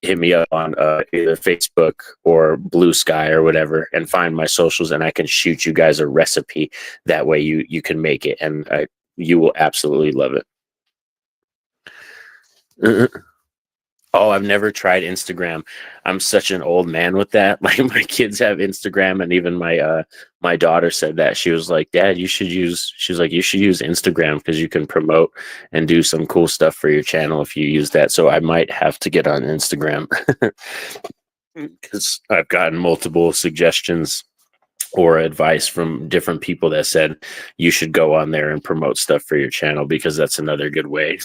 hit me up on either Facebook or Bluesky or whatever, and find my socials, and I can shoot you guys a recipe. That way you can make it, and you will absolutely love it. Oh, I've never tried Instagram. I'm such an old man with that. Like my kids have Instagram, and even my daughter said that. She was like, "Dad, you should use." She's like, "You should use Instagram because you can promote and do some cool stuff for your channel if you use that." So I might have to get on Instagram because I've gotten multiple suggestions or advice from different people that said you should go on there and promote stuff for your channel because that's another good way.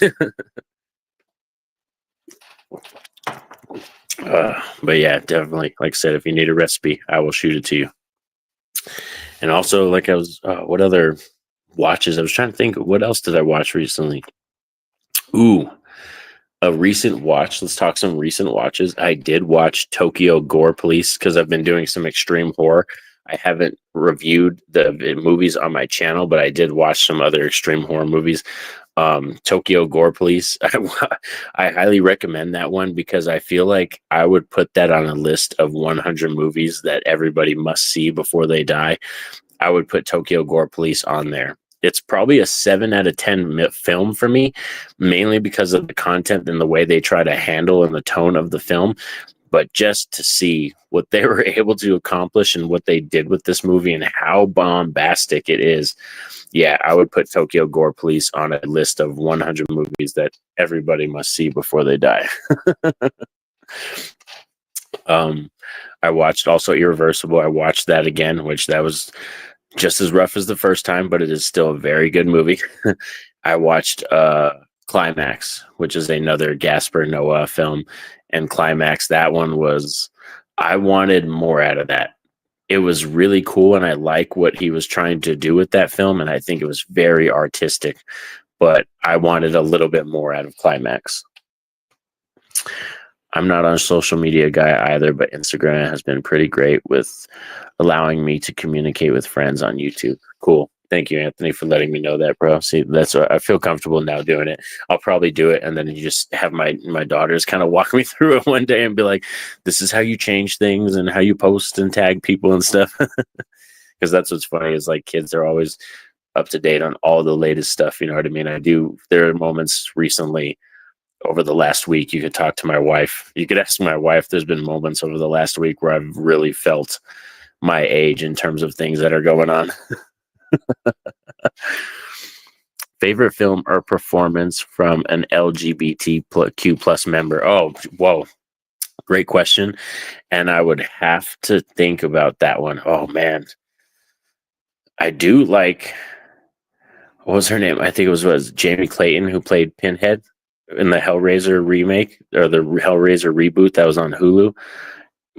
But yeah, definitely. Like I said, if you need a recipe, I will shoot it to you. And also, like what other watches? I was trying to think, what else did I watch recently? Ooh, a recent watch. Let's talk some recent watches. I did watch Tokyo Gore Police because I've been doing some extreme horror. I haven't reviewed the movies on my channel, but I did watch some other extreme horror movies. Tokyo Gore Police. I highly recommend that one because I feel like I would put that on a list of 100 movies that everybody must see before they die. I would put Tokyo Gore Police on there. It's probably a 7 out of 10 film for me, mainly because of the content and the way they try to handle and the tone of the film. But just to see what they were able to accomplish and what they did with this movie and how bombastic it is, yeah, I would put Tokyo Gore Police on a list of 100 movies that everybody must see before they die. I watched also Irreversible. I watched that again, which that was just as rough as the first time, but it is still a very good movie. I watched Climax, which is another Gaspar Noé film. And Climax, that one was, I wanted more out of that. It was really cool, and I like what he was trying to do with that film, and I think it was very artistic, but I wanted a little bit more out of Climax. I'm not a social media guy either, but Instagram has been pretty great with allowing me to communicate with friends on YouTube. Cool. Thank you, Anthony, for letting me know that, bro. See, that's what I feel comfortable now doing it. I'll probably do it, and then you just have my daughters kind of walk me through it one day and be like, "This is how you change things and how you post and tag people and stuff." Because that's what's funny is like kids are always up to date on all the latest stuff. You know what I mean? There are moments recently over the last week. You could talk to my wife. You could ask my wife. There's been moments over the last week where I've really felt my age in terms of things that are going on. Favorite film or performance from an LGBTQ plus member? Oh, whoa. Great question. And I would have to think about that one. Oh, man. I do like, what was her name? I think it was Jamie Clayton, who played Pinhead in the Hellraiser remake or the Hellraiser reboot that was on Hulu.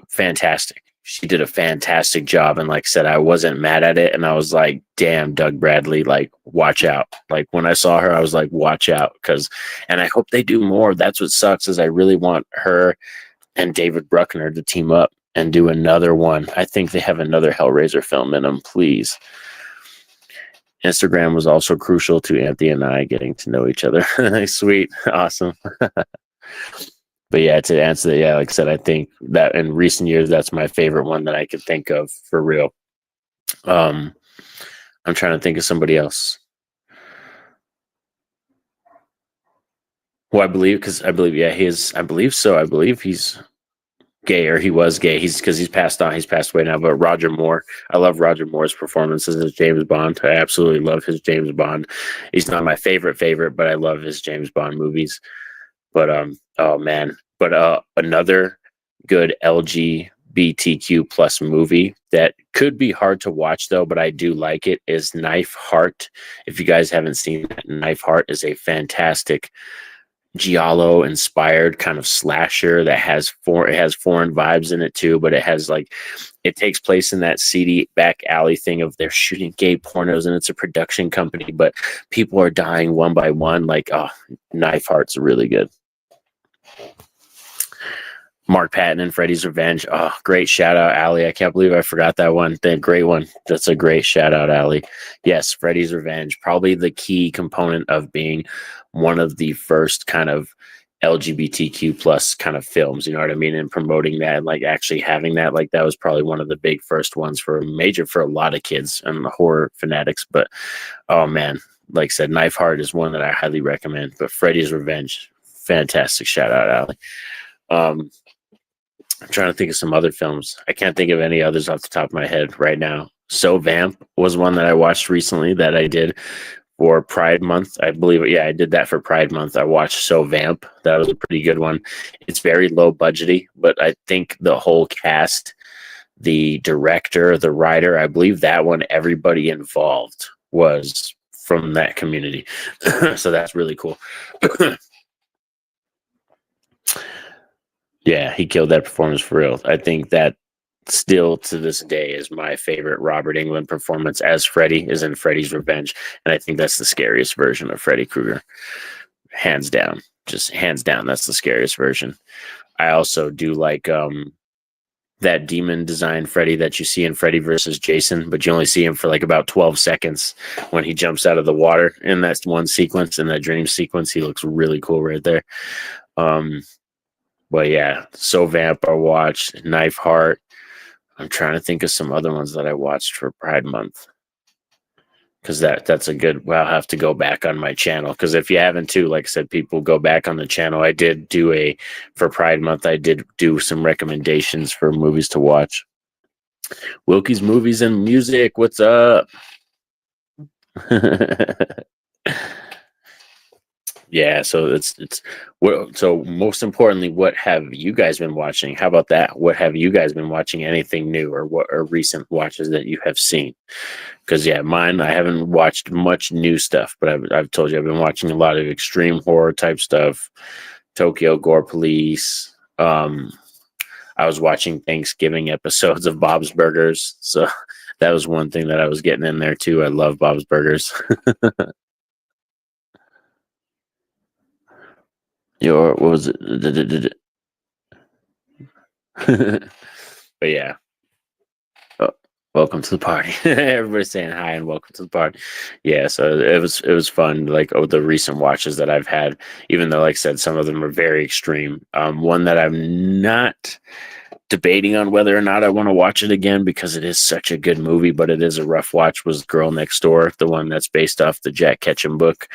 Fantastic. She did a fantastic job. And like I said, I wasn't mad at it. And I was like, damn, Doug Bradley, like, watch out. Like, when I saw her, I was like, watch out. And I hope they do more. That's what sucks, is I really want her and David Bruckner to team up and do another one. I think they have another Hellraiser film in them, please. Instagram was also crucial to Anthony and I getting to know each other. Sweet. Awesome. But yeah, to answer that, yeah, like I said, I think that in recent years, that's my favorite one that I could think of for real. I'm trying to think of somebody else. Who I believe, yeah, he is. I believe so. I believe he's gay, or he was gay. He's passed on. He's passed away now. But Roger Moore, I love Roger Moore's performances as James Bond. I absolutely love his James Bond. He's not my favorite, but I love his James Bond movies. But oh man, but another good LGBTQ plus movie that could be hard to watch though, but I do like it, is Knife Heart. If you guys haven't seen that, Knife Heart is a fantastic giallo inspired kind of slasher that has foreign vibes in it too, but it takes place in that seedy back alley thing of they're shooting gay pornos, and it's a production company, but people are dying one by one. Like, oh, Knife Heart's really good. Mark Patton and Freddy's Revenge. Oh, great shout out, Allie. I can't believe I forgot that one. Great one. That's a great shout out, Allie. Yes, Freddy's Revenge. Probably the key component of being one of the first kind of LGBTQ plus kind of films, you know what I mean? And promoting that and like actually having that, like that was probably one of the big first ones for a lot of kids and horror fanatics. But oh man, like I said, Knife Heart is one that I highly recommend. But Freddy's Revenge, fantastic shout out, Allie. I'm trying to think of some other films. I can't think of any others off the top of my head right now. So Vamp was one that I watched recently that I did for Pride Month. I believe, yeah, I did that for Pride Month. I watched So Vamp. That was a pretty good one. It's very low budgety, but I think the whole cast, the director, the writer, I believe that one, everybody involved was from that community. So that's really cool. Yeah, he killed that performance for real. I think that still to this day is my favorite Robert Englund performance as Freddy is in Freddy's Revenge. And I think that's the scariest version of Freddy Krueger. Hands down. Just hands down. That's the scariest version. I also do like that demon design Freddy that you see in Freddy versus Jason, but you only see him for like about 12 seconds when he jumps out of the water in that one sequence, in that dream sequence. He looks really cool right there. But yeah, So Vamp I watched, Knife Heart. I'm trying to think of some other ones that I watched for Pride Month. Because that's a good, well, I'll have to go back on my channel. Because if you haven't too, like I said, people go back on the channel. I did do for Pride Month, I did do some recommendations for movies to watch. Wilkie's Movies and Music, what's up? Yeah, so so most importantly, what have you guys been watching? How about that? What have you guys been watching? Anything new, or what are recent watches that you have seen? Because yeah, mine, I haven't watched much new stuff, but I've told you I've been watching a lot of extreme horror type stuff. Tokyo Gore Police. I was watching Thanksgiving episodes of Bob's Burgers, so that was one thing that I was getting in there too. I love Bob's Burgers. What was it? But yeah. Oh, welcome to the party. Everybody's saying hi and welcome to the party. Yeah, so it was fun. Like the recent watches that I've had, even though, like I said, some of them are very extreme. One that I'm not debating on whether or not I want to watch it again because it is such a good movie, but it is a rough watch. Was Girl Next Door, the one that's based off the Jack Ketchum book.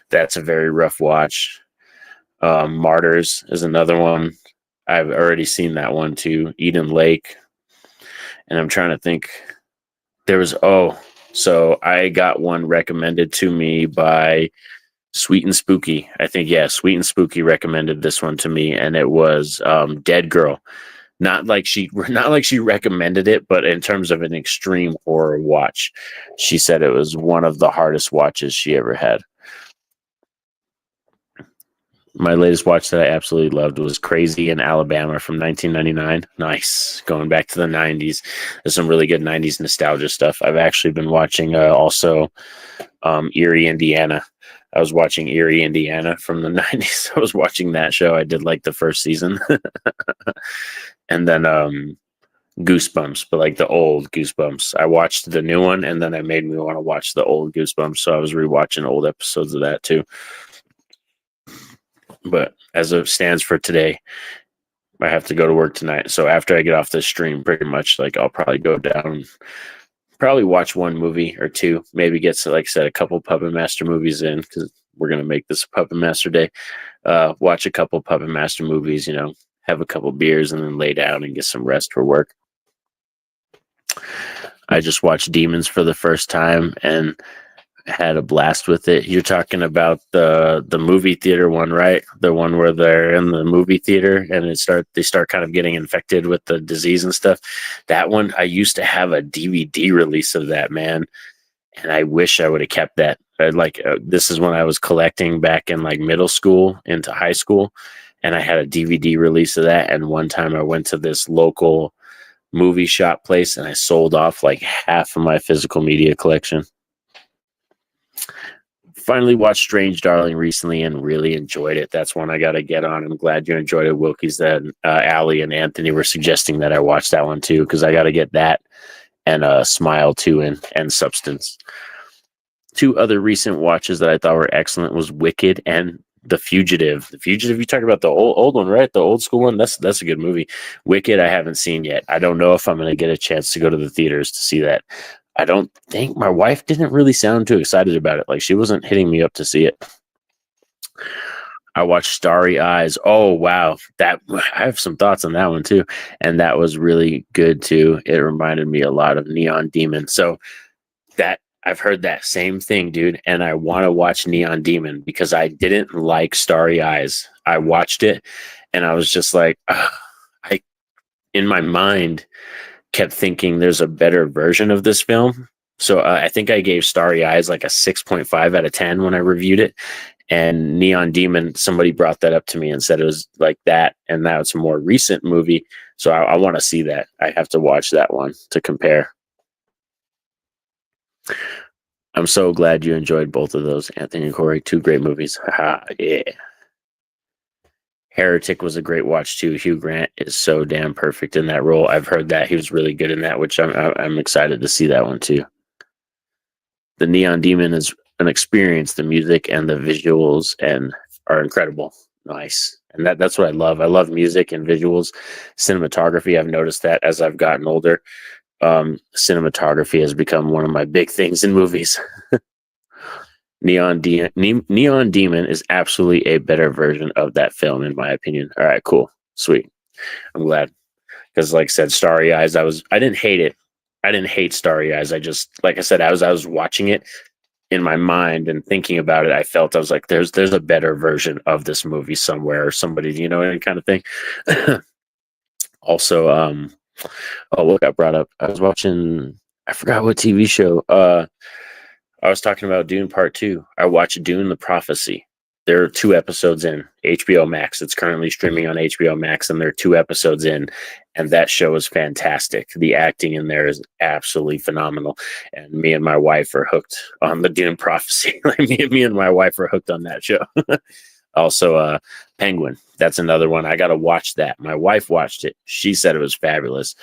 That's a very rough watch. Martyrs is another one. I've already seen that one too. Eden Lake. And I'm trying to think. There was, so I got one recommended to me by Sweet and Spooky. I think, yeah, Sweet and Spooky recommended this one to me, and it was Dead Girl. Not like she recommended it, but in terms of an extreme horror watch, she said it was one of the hardest watches she ever had. My latest watch that I absolutely loved was Crazy in Alabama from 1999. Nice. Going back to the 90s. There's some really good 90s nostalgia stuff. I've actually been watching also Erie, Indiana. I was watching Erie, Indiana from the 90s. I was watching that show. I did like the first season. And then Goosebumps, but like the old Goosebumps. I watched the new one, and then it made me want to watch the old Goosebumps. So I was rewatching old episodes of that too. But as it stands for today, I have to go to work tonight. So after I get off this stream, pretty much like I'll probably go down, probably watch one movie or two, maybe get to, like I said, a couple Puppet Master movies in, because we're going to make this a Puppet Master day. Watch a couple Puppet Master movies, have a couple beers, and then lay down and get some rest for work. I just watched Demons for the first time and had a blast with it. You're talking about the movie theater one, right? The one where they're in the movie theater and they start kind of getting infected with the disease and stuff. That one, I used to have a DVD release of that, man, and I wish I would have kept that. This is when I was collecting back in like middle school into high school, and I had a DVD release of that. And one time I went to this local movie shop place and I sold off like half of my physical media collection. Finally watched Strange Darling recently and really enjoyed it. That's one I got to get on. I'm glad you enjoyed it, Wilkies. That Allie and Anthony were suggesting that I watch that one too, because I got to get that and Smile too, and Substance. Two other recent watches that I thought were excellent was Wicked and The Fugitive. The Fugitive, you talk about the old one, right? The old school one. That's a good movie. Wicked, I haven't seen yet. I don't know if I'm going to get a chance to go to the theaters to see that. I don't think my wife didn't really sound too excited about it. Like, she wasn't hitting me up to see it. I watched Starry Eyes. Oh, wow. I have some thoughts on that one too. And that was really good too. It reminded me a lot of Neon Demon. So that I've heard that same thing, dude. And I want to watch Neon Demon because I didn't like Starry Eyes. I watched it and I was just like, in my mind, kept thinking there's a better version of this film. So I think I gave Starry Eyes like a 6.5 out of 10 when I reviewed it. And Neon Demon, somebody brought that up to me and said it was like that. And now it's a more recent movie. So I want to see that. I have to watch that one to compare. I'm so glad you enjoyed both of those, Anthony and Corey. Two great movies. Yeah. Heretic was a great watch too. Hugh Grant is so damn perfect in that role. I've heard that he was really good in that, which I'm excited to see that one too. The Neon Demon is an experience. The music and the visuals are incredible. Nice. And that's what I love. I love music and visuals. Cinematography, I've noticed that as I've gotten older. Cinematography has become one of my big things in movies. Neon Demon is absolutely a better version of that film, in my opinion. All right, cool. Sweet. I'm glad. Because like I said, Starry Eyes, I didn't hate it. I didn't hate Starry Eyes. I just, like I said, I was watching it in my mind and thinking about it. I was like, there's a better version of this movie somewhere, or somebody, any kind of thing. Also, what got brought up? I was watching, I forgot what TV show. I was talking about Dune Part 2. I watched Dune: The Prophecy. There are 2 episodes in HBO Max. It's currently streaming on HBO Max, and there are 2 episodes in, and that show is fantastic. The acting in there is absolutely phenomenal, and me and my wife are hooked on the Dune Prophecy. me and my wife are hooked on that show. Also, Penguin. That's another one. I got to watch that. My wife watched it. She said it was fabulous.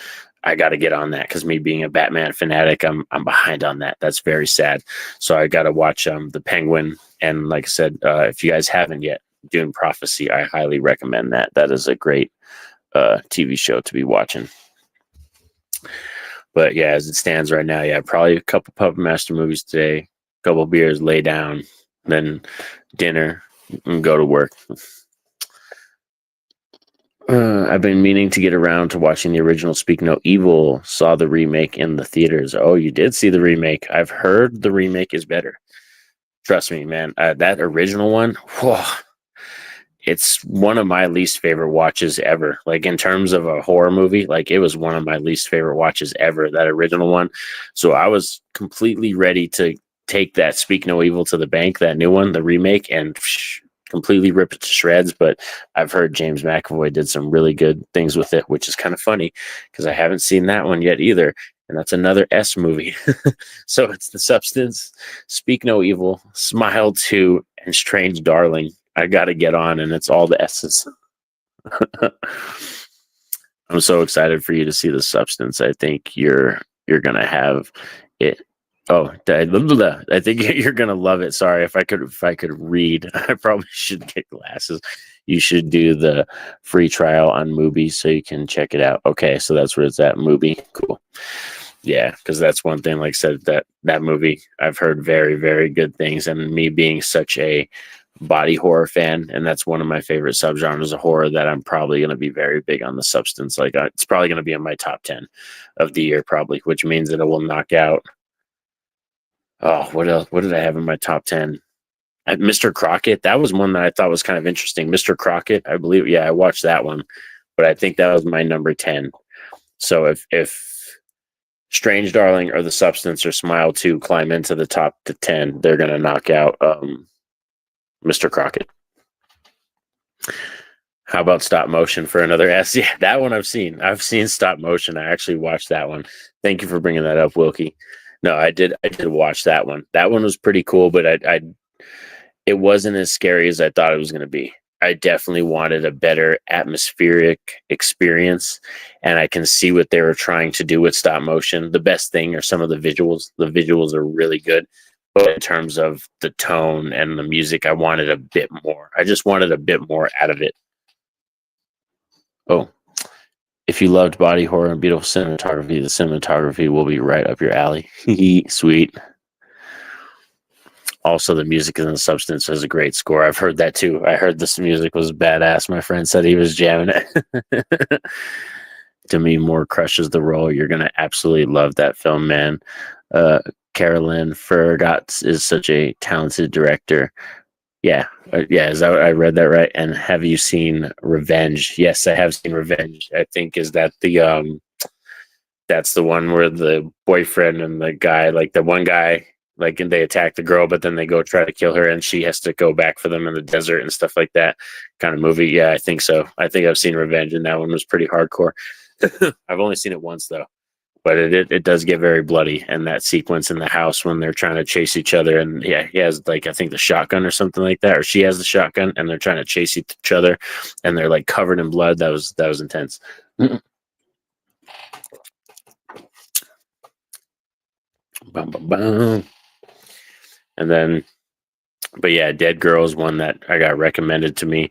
I got to get on that because me being a Batman fanatic, I'm behind on that. That's very sad. So I got to watch the Penguin. And like I said, if you guys haven't yet, Dune Prophecy, I highly recommend that. That is a great TV show to be watching. But yeah, as it stands right now, yeah, probably a couple Puppet Master movies today, a couple beers, lay down, then dinner, and go to work. I've been meaning to get around to watching the original Speak No Evil. Saw the remake in the theaters. Oh, you did see the remake. I've heard the remake is better. Trust me, man. That original one, whew, it's one of my least favorite watches ever. Like in terms of a horror movie, like it was one of my least favorite watches ever, that original one. So I was completely ready to take that Speak No Evil to the bank, that new one, the remake, and completely rip it to shreds. But I've heard James McAvoy did some really good things with it, which is kind of funny because I haven't seen that one yet either. And that's another S movie. So it's The Substance, Speak No Evil, Smile 2, and Strange Darling. I got to get on, and it's all the S's. I'm so excited for you to see The Substance. I think you're gonna have it. Oh, I think you're gonna love it. Sorry, if I could read, I probably should get glasses. You should do the free trial on Mubi so you can check it out. Okay, so that's where it's at. Mubi, cool. Yeah, because that's one thing. Like I said, that movie, I've heard very, very good things, and me being such a body horror fan, and that's one of my favorite subgenres of horror, that I'm probably going to be very big on The Substance. Like it's probably going to be in my top 10 of the year, probably, which means that it will knock out. Oh, what else? What did I have in my top 10? Mr. Crockett. That was one that I thought was kind of interesting. Mr. Crockett, I believe. Yeah, I watched that one, but I think that was my number 10. So if Strange Darling or The Substance or Smile 2 climb into the top to 10, they're going to knock out Mr. Crockett. How about stop motion for another S? Yeah, that one I've seen. I've seen stop motion. I actually watched that one. Thank you for bringing that up, Wilkie. No, I did watch that one. That one was pretty cool, but it wasn't as scary as I thought it was going to be. I definitely wanted a better atmospheric experience, and I can see what they were trying to do with stop motion. The best thing are some of the visuals. The visuals are really good. But in terms of the tone and the music, I wanted a bit more. I just wanted a bit more out of it. Oh, if you loved body horror and beautiful cinematography, the cinematography will be right up your alley. Sweet. Also, the music in The Substance has a great score. I've heard that too. I heard this music was badass. My friend said he was jamming it. Demi Moore crushes the role. You're going to absolutely love that film, man. Carolyn Fergatz is such a talented director. Yeah, is that, I read that right? And have you seen Revenge? Yes, I have seen Revenge. I think is that the that's the one where the boyfriend and the guy, like the one guy, like, and they attack the girl, but then they go try to kill her, and she has to go back for them in the desert and stuff like that kind of movie. Yeah, I think so. I think I've seen Revenge, and that one was pretty hardcore. I've only seen it once though. But it does get very bloody, and that sequence in the house when they're trying to chase each other, and yeah, he has like I think the shotgun or something like that, or she has the shotgun, and they're trying to chase each other, and they're like covered in blood. That was intense. Bum, bum, bum. And then, but yeah, Dead Girl is one that I got recommended to me,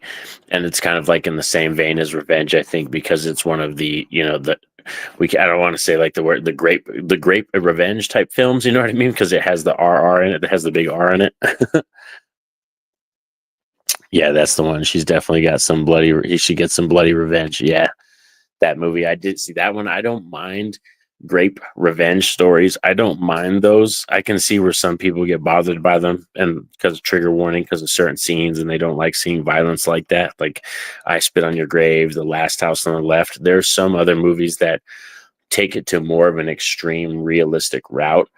and it's kind of like in the same vein as Revenge, I think, because it's one of the I don't want to say like the word the grape revenge type films, you know what I mean? Because it has the RR in it, it has the big R in it. Yeah, that's the one. She's definitely got some bloody. She gets some bloody revenge. Yeah, that movie. I did see that one. I don't mind grape revenge stories. I don't mind those. I can see where some people get bothered by them, and because of trigger warning, because of certain scenes, and they don't like seeing violence like that. Like I Spit on Your Grave, The Last House on the Left. There's some other movies that take it to more of an extreme realistic route,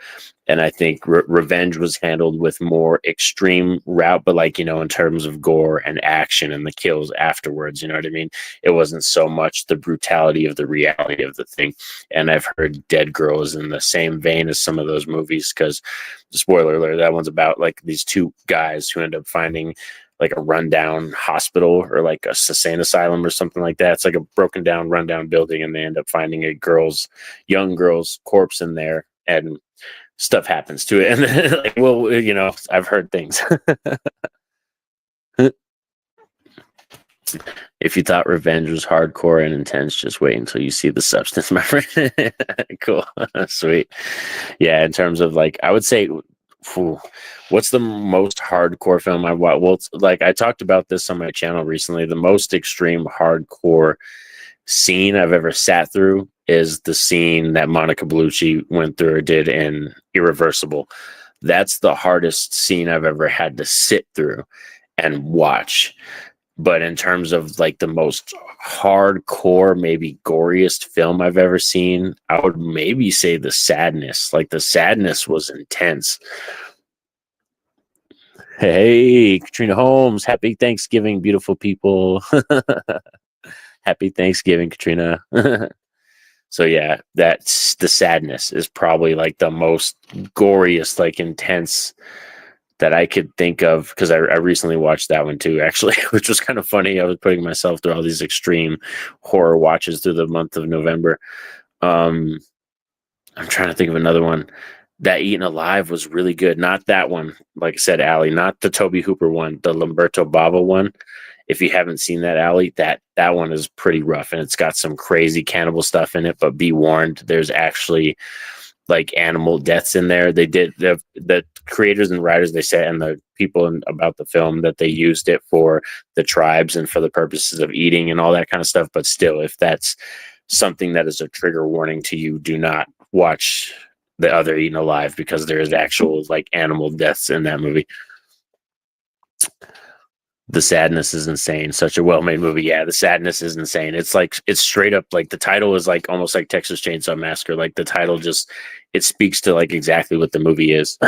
and I think Revenge was handled with more extreme route, but like, in terms of gore and action and the kills afterwards, you know what I mean? It wasn't so much the brutality of the reality of the thing. And I've heard Dead Girl is in the same vein as some of those movies, because, spoiler alert, that one's about like these two guys who end up finding like a rundown hospital or like a insane asylum or something like that. It's like a broken down, rundown building, and they end up finding a young girl's corpse in there, and stuff happens to it. And then, like, well, I've heard things. If you thought revenge was hardcore and intense, just wait until you see the substance, my friend. Cool. Sweet. Yeah, in terms of like, I would say, phew, what's the most hardcore film I've watched? Well, it's, like I talked about this on my channel recently. The most extreme hardcore scene I've ever sat through is the scene that Monica Bellucci went through or did in Irreversible. That's the hardest scene I've ever had to sit through and watch. But in terms of like the most hardcore, maybe goriest film I've ever seen, I would maybe say The Sadness. Like The Sadness was intense. Hey, Katrina Holmes, happy Thanksgiving, beautiful people. Happy Thanksgiving, Katrina. So yeah, that's The Sadness is probably like the most goriest, like intense that I could think of, because I recently watched that one too, actually, which was kind of funny. I was putting myself through all these extreme horror watches through the month of November. I'm trying to think of another one. That Eaten Alive was really good. Not that one, like I said, Allie, not the Toby Hooper one, the Lamberto Bava one. If you haven't seen that, Allie, that one is pretty rough, and it's got some crazy cannibal stuff in it. But be warned, there's actually like animal deaths in there. They did the creators and writers, they said, and the people about the film, that they used it for the tribes and for the purposes of eating and all that kind of stuff. But still, if that's something that is a trigger warning to you, do not watch the other Eaten Alive, because there is actual like animal deaths in that movie. The Sadness is insane. Such a well-made movie. Yeah, The Sadness is insane. It's like, it's straight up like, the title is like almost like Texas Chainsaw Massacre. Like the title just, it speaks to like exactly what the movie is.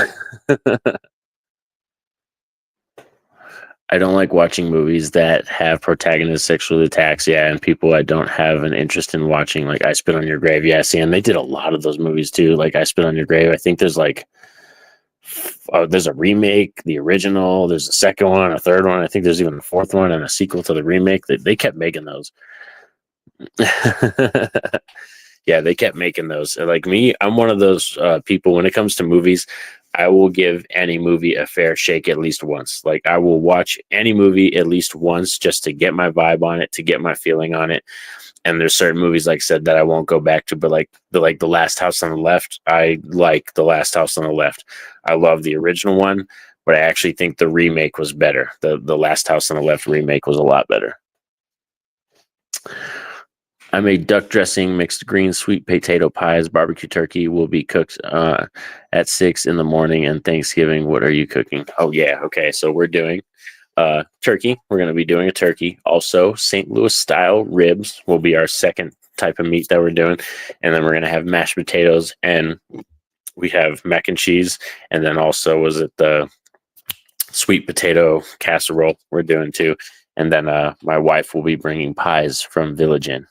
I don't like watching movies that have protagonist sexual attacks. Yeah, and people I don't have an interest in watching, like I Spit on Your Grave. Yeah, see, and they did a lot of those movies too. Like I Spit on Your Grave. I think there's like, there's a remake, the original. There's a second one, a third one. I think there's even a fourth one and a sequel to the remake. They kept making those. Yeah, they kept making those. Like me, I'm one of those people, when it comes to movies, I will give any movie a fair shake at least once. Like I will watch any movie at least once just to get my vibe on it, to get my feeling on it. And there's certain movies, like I said, that I won't go back to, but like the Last House on the Left, I like The Last House on the Left. I love the original one, but I actually think the remake was better. The Last House on the Left remake was a lot better. I made duck dressing, mixed green, sweet potato pies, barbecue turkey will be cooked at 6 in the morning, and Thanksgiving. What are you cooking? Oh yeah, okay. So we're doing turkey. We're going to be doing a turkey. Also, St. Louis style ribs will be our second type of meat that we're doing, and then we're going to have mashed potatoes, and we have mac and cheese, and then also was it the sweet potato casserole we're doing too. And then my wife will be bringing pies from Village Inn,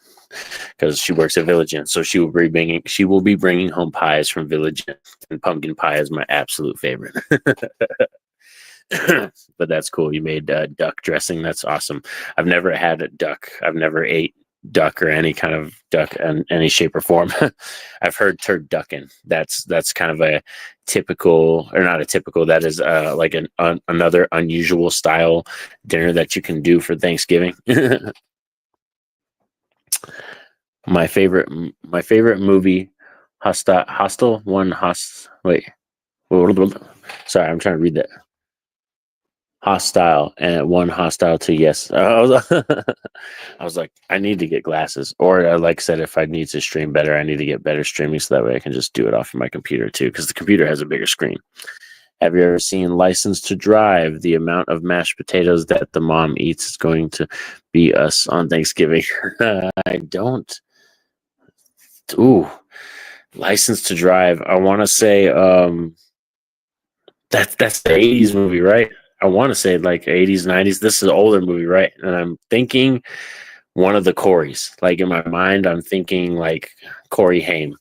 because she works at Village Inn, so she will be bringing home pies from Village Inn, and pumpkin pie is my absolute favorite. But that's cool. You made duck dressing. That's awesome. I've never had a duck. I've never ate duck or any kind of duck in any shape or form. I've heard turducken. That's kind of a typical, or not a typical, that is like another unusual style dinner that you can do for Thanksgiving. My favorite movie, Hostel one Host. Wait, sorry, I'm trying to read that. Hostile and one hostile to yes. I was like, I need to get glasses, or like I said, if I need to stream better, I need to get better streaming, so that way I can just do it off of my computer too, because the computer has a bigger screen. Have you ever seen License to Drive? The amount of mashed potatoes that the mom eats is going to be us on Thanksgiving. I don't. Ooh, License to Drive. I want to say that's the 80s movie, right? I want to say like 80s, 90s. This is an older movie, right? And I'm thinking one of the Coreys. Like in my mind, I'm thinking like Corey Haim.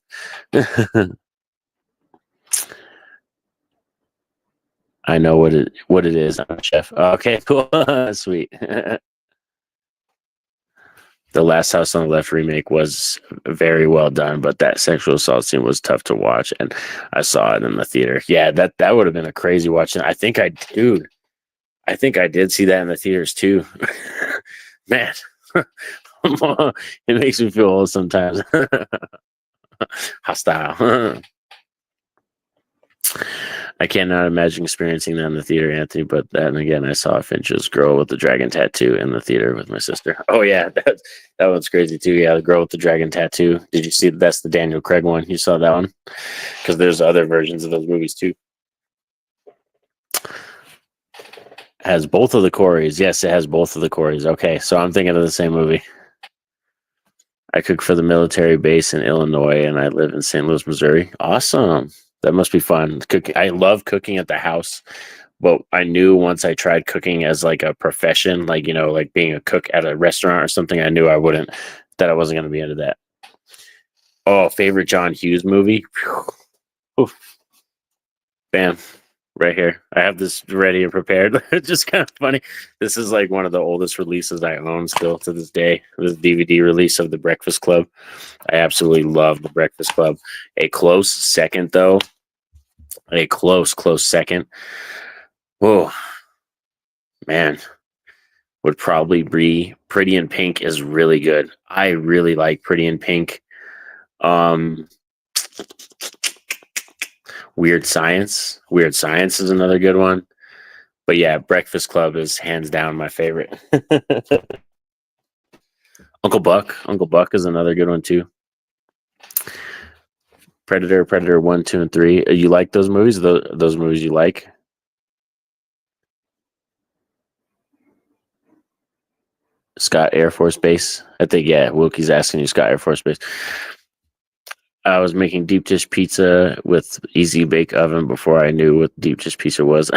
I know what it is. I'm a chef. Okay, cool. Sweet. The Last House on the Left remake was very well done, but that sexual assault scene was tough to watch, and I saw it in the theater. Yeah, that would have been a crazy watch. And I think I did see that in the theaters too. Man, it makes me feel old sometimes. Hostile. I cannot imagine experiencing that in the theater, Anthony. But then again, I saw Finch's girl with the dragon tattoo in the theater with my sister. Oh yeah, that one's crazy too. Yeah, the girl with the dragon tattoo. Did you see that's the Daniel Craig one? You saw that one? Because there's other versions of those movies too. Has both of the Coreys. Yes, it has both of the Coreys. Okay, so I'm thinking of the same movie. I cook for the military base in Illinois, and I live in St. Louis, Missouri. Awesome. That must be fun. Cooking. I love cooking at the house, but I knew once I tried cooking as like a profession, like like being a cook at a restaurant or something, I knew that I wasn't going to be into that. Oh, favorite John Hughes movie? Oof. Bam. Right here. I have this ready and prepared. It's just kind of funny. This is like one of the oldest releases I own still to this day. This DVD release of The Breakfast Club. I absolutely love The Breakfast Club. A close second, though. A close second. Whoa, man. Would probably be Pretty in Pink is really good. I really like Pretty in Pink. Um, Weird Science. Weird Science is another good one. But yeah, Breakfast Club is hands down my favorite. Uncle Buck. Uncle Buck is another good one too. Predator 1, 2, and 3. You like those movies? Those movies you like? Scott Air Force Base. I think, yeah, Wilkie's asking you Scott Air Force Base. I was making deep dish pizza with easy bake oven before I knew what deep dish pizza was.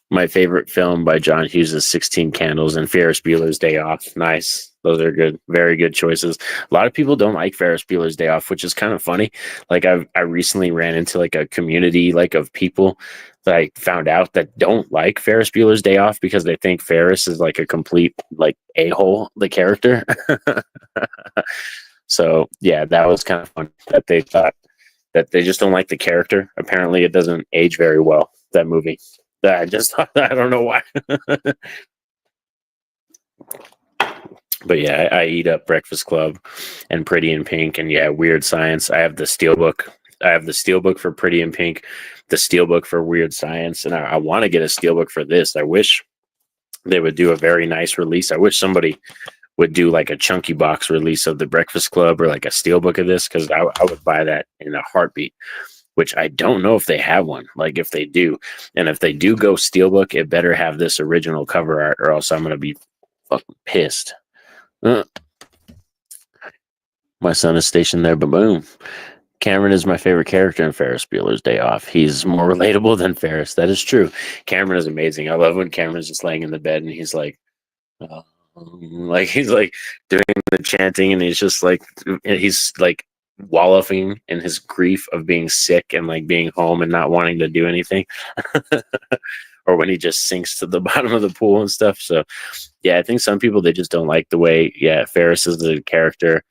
My favorite film by John Hughes is 16 Candles and Ferris Bueller's Day Off. Nice. Those are good. Very good choices. A lot of people don't like Ferris Bueller's Day Off, which is kind of funny. Like I recently ran into like a community like of people that I found out that don't like Ferris Bueller's Day Off because they think Ferris is like a complete like a-hole, the character. So yeah, that was kind of fun that they thought that they just don't like the character. Apparently it doesn't age very well, that movie. I just thought, I don't know why. But yeah, I eat up Breakfast Club and Pretty in Pink, and yeah, Weird Science. I have the Steelbook. I have the Steelbook for Pretty in Pink, the Steelbook for Weird Science, and I want to get a Steelbook for this. I wish they would do a very nice release. I wish somebody would do like a chunky box release of the Breakfast Club or like a Steelbook of this, because I would buy that in a heartbeat. Which I don't know if they have one. Like if they do, and if they do go Steelbook, it better have this original cover art, or else I'm gonna be fucking pissed. My son is stationed there, but boom. Cameron is my favorite character in Ferris Bueller's Day Off. He's more relatable than Ferris. That is true. Cameron is amazing. I love when Cameron's just laying in the bed and he's he's like doing the chanting, and he's like wallowing in his grief of being sick and like being home and not wanting to do anything. Or when he just sinks to the bottom of the pool and stuff. So yeah, I think some people, they just don't like the way Ferris is the character.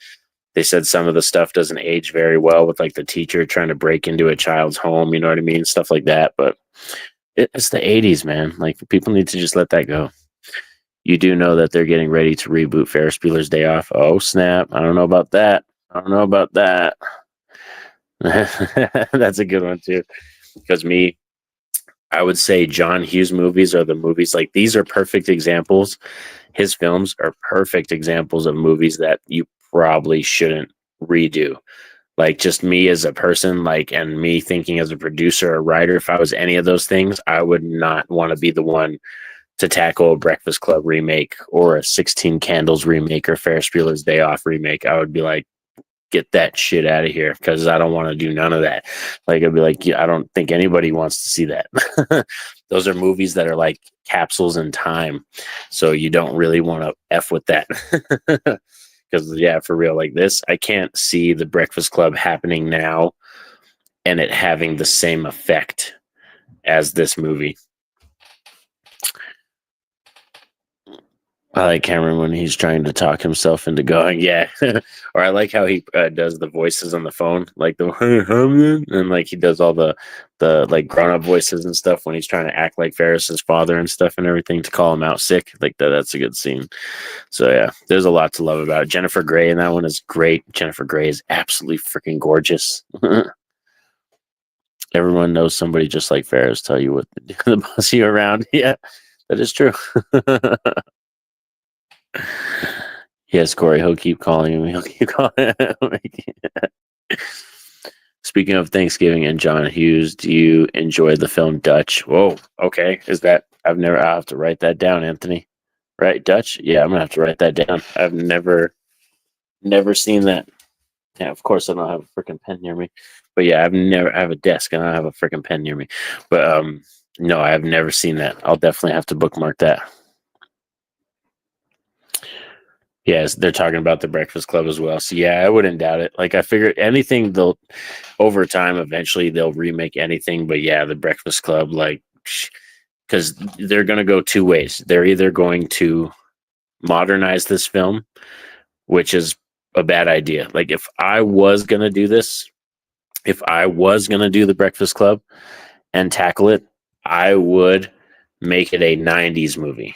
They said some of the stuff doesn't age very well with like the teacher trying to break into a child's home, you know what I mean, stuff like that. But it's the 80s, man. Like people need to just let that go. You do know that they're getting ready to reboot Ferris Bueller's Day Off. Oh snap, I don't know about that. That's a good one too. Because I would say John Hughes movies are the movies, like these are perfect examples. His films are perfect examples of movies that you probably shouldn't redo. Like just me as a person, like, and me thinking as a producer or writer, if I was any of those things, I would not want to be the one to tackle a Breakfast Club remake or a 16 Candles remake or Ferris Bueller's Day Off remake. I would be like, get that shit out of here, because I don't want to do none of that. Like I'd be like, yeah, I don't think anybody wants to see that. Those are movies that are like capsules in time, so you don't really want to f with that. Because yeah, for real, like this, I can't see the Breakfast Club happening now and it having the same effect as this movie. I like Cameron when he's trying to talk himself into going, yeah. Or I like how he does the voices on the phone, like the and like he does all the like grown up voices and stuff when he's trying to act like Ferris's father and stuff and everything to call him out sick. Like that, that's a good scene. So yeah, there's a lot to love about it. Jennifer Grey in that one is great. Jennifer Grey is absolutely freaking gorgeous. Everyone knows somebody just like Ferris tell you what to do to boss you around. Yeah, that is true. Yes, Corey, he'll keep calling him. He'll keep calling him. Speaking of Thanksgiving and John Hughes, do you enjoy the film Dutch? Whoa, okay. Is that I'll have to write that down, Anthony. Right, Dutch? Yeah, I'm gonna have to write that down. I've never seen that. Yeah, of course I don't have a freaking pen near me. But yeah, I have a desk and I don't have a freaking pen near me. But no, I have never seen that. I'll definitely have to bookmark that. Yes, they're talking about the Breakfast Club as well. So yeah, I wouldn't doubt it. Like I figured anything they'll over time eventually they'll remake anything. But yeah, the Breakfast Club, like because they're gonna go two ways. They're either going to modernize this film, which is a bad idea. Like if I was gonna do this, if I was gonna do the Breakfast Club and tackle it, I would make it a '90s movie.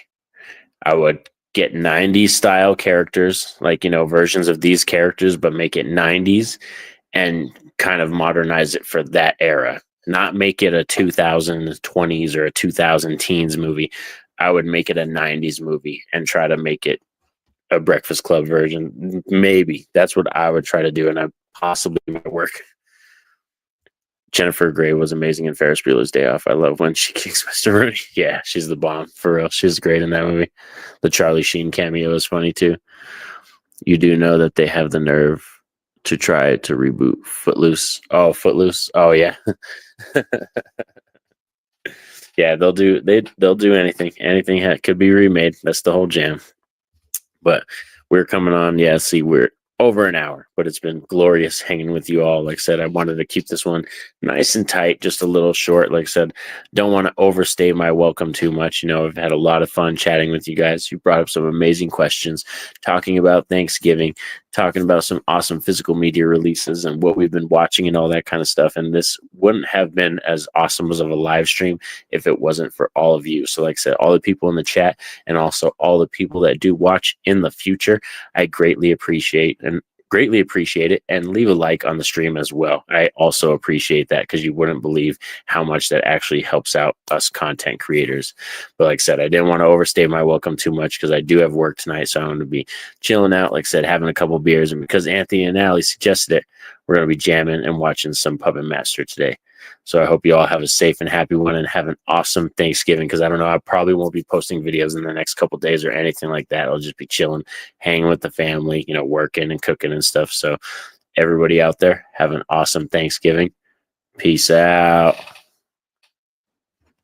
I would get '90s style characters, like, versions of these characters, but make it '90s and kind of modernize it for that era. Not make it a 2020s or a 2000 teens movie. I would make it a '90s movie and try to make it a Breakfast Club version. Maybe that's what I would try to do, and I possibly might work. Jennifer Grey was amazing in Ferris Bueller's Day Off. I love when she kicks Mr. Rooney. Yeah, she's the bomb for real. She's great in that movie. The Charlie Sheen cameo is funny too. You do know that they have the nerve to try to reboot Footloose. Oh, Footloose. Oh yeah, yeah. They'll do anything. Anything could be remade. That's the whole jam. But we're coming on. Yeah, see, we're over an hour, but it's been glorious hanging with you all. Like I said, I wanted to keep this one nice and tight, just a little short. Like I said, don't want to overstay my welcome too much. I've had a lot of fun chatting with you guys. You brought up some amazing questions, talking about Thanksgiving, talking about some awesome physical media releases and what we've been watching and all that kind of stuff. And this wouldn't have been as awesome as of a live stream if it wasn't for all of you. So like I said, all the people in the chat and also all the people that do watch in the future, I greatly appreciate it, and leave a like on the stream as well. I also appreciate that because you wouldn't believe how much that actually helps out us content creators. But like I said, I didn't want to overstay my welcome too much because I do have work tonight, so I'm going to be chilling out, like I said, having a couple beers, and because Anthony and Allie suggested it, we're going to be jamming and watching some Puppet Master today. So I hope you all have a safe and happy one and have an awesome Thanksgiving, because I don't know, I probably won't be posting videos in the next couple days or anything like that. I'll just be chilling, hanging with the family, working and cooking and stuff. So everybody out there, have an awesome Thanksgiving. Peace out.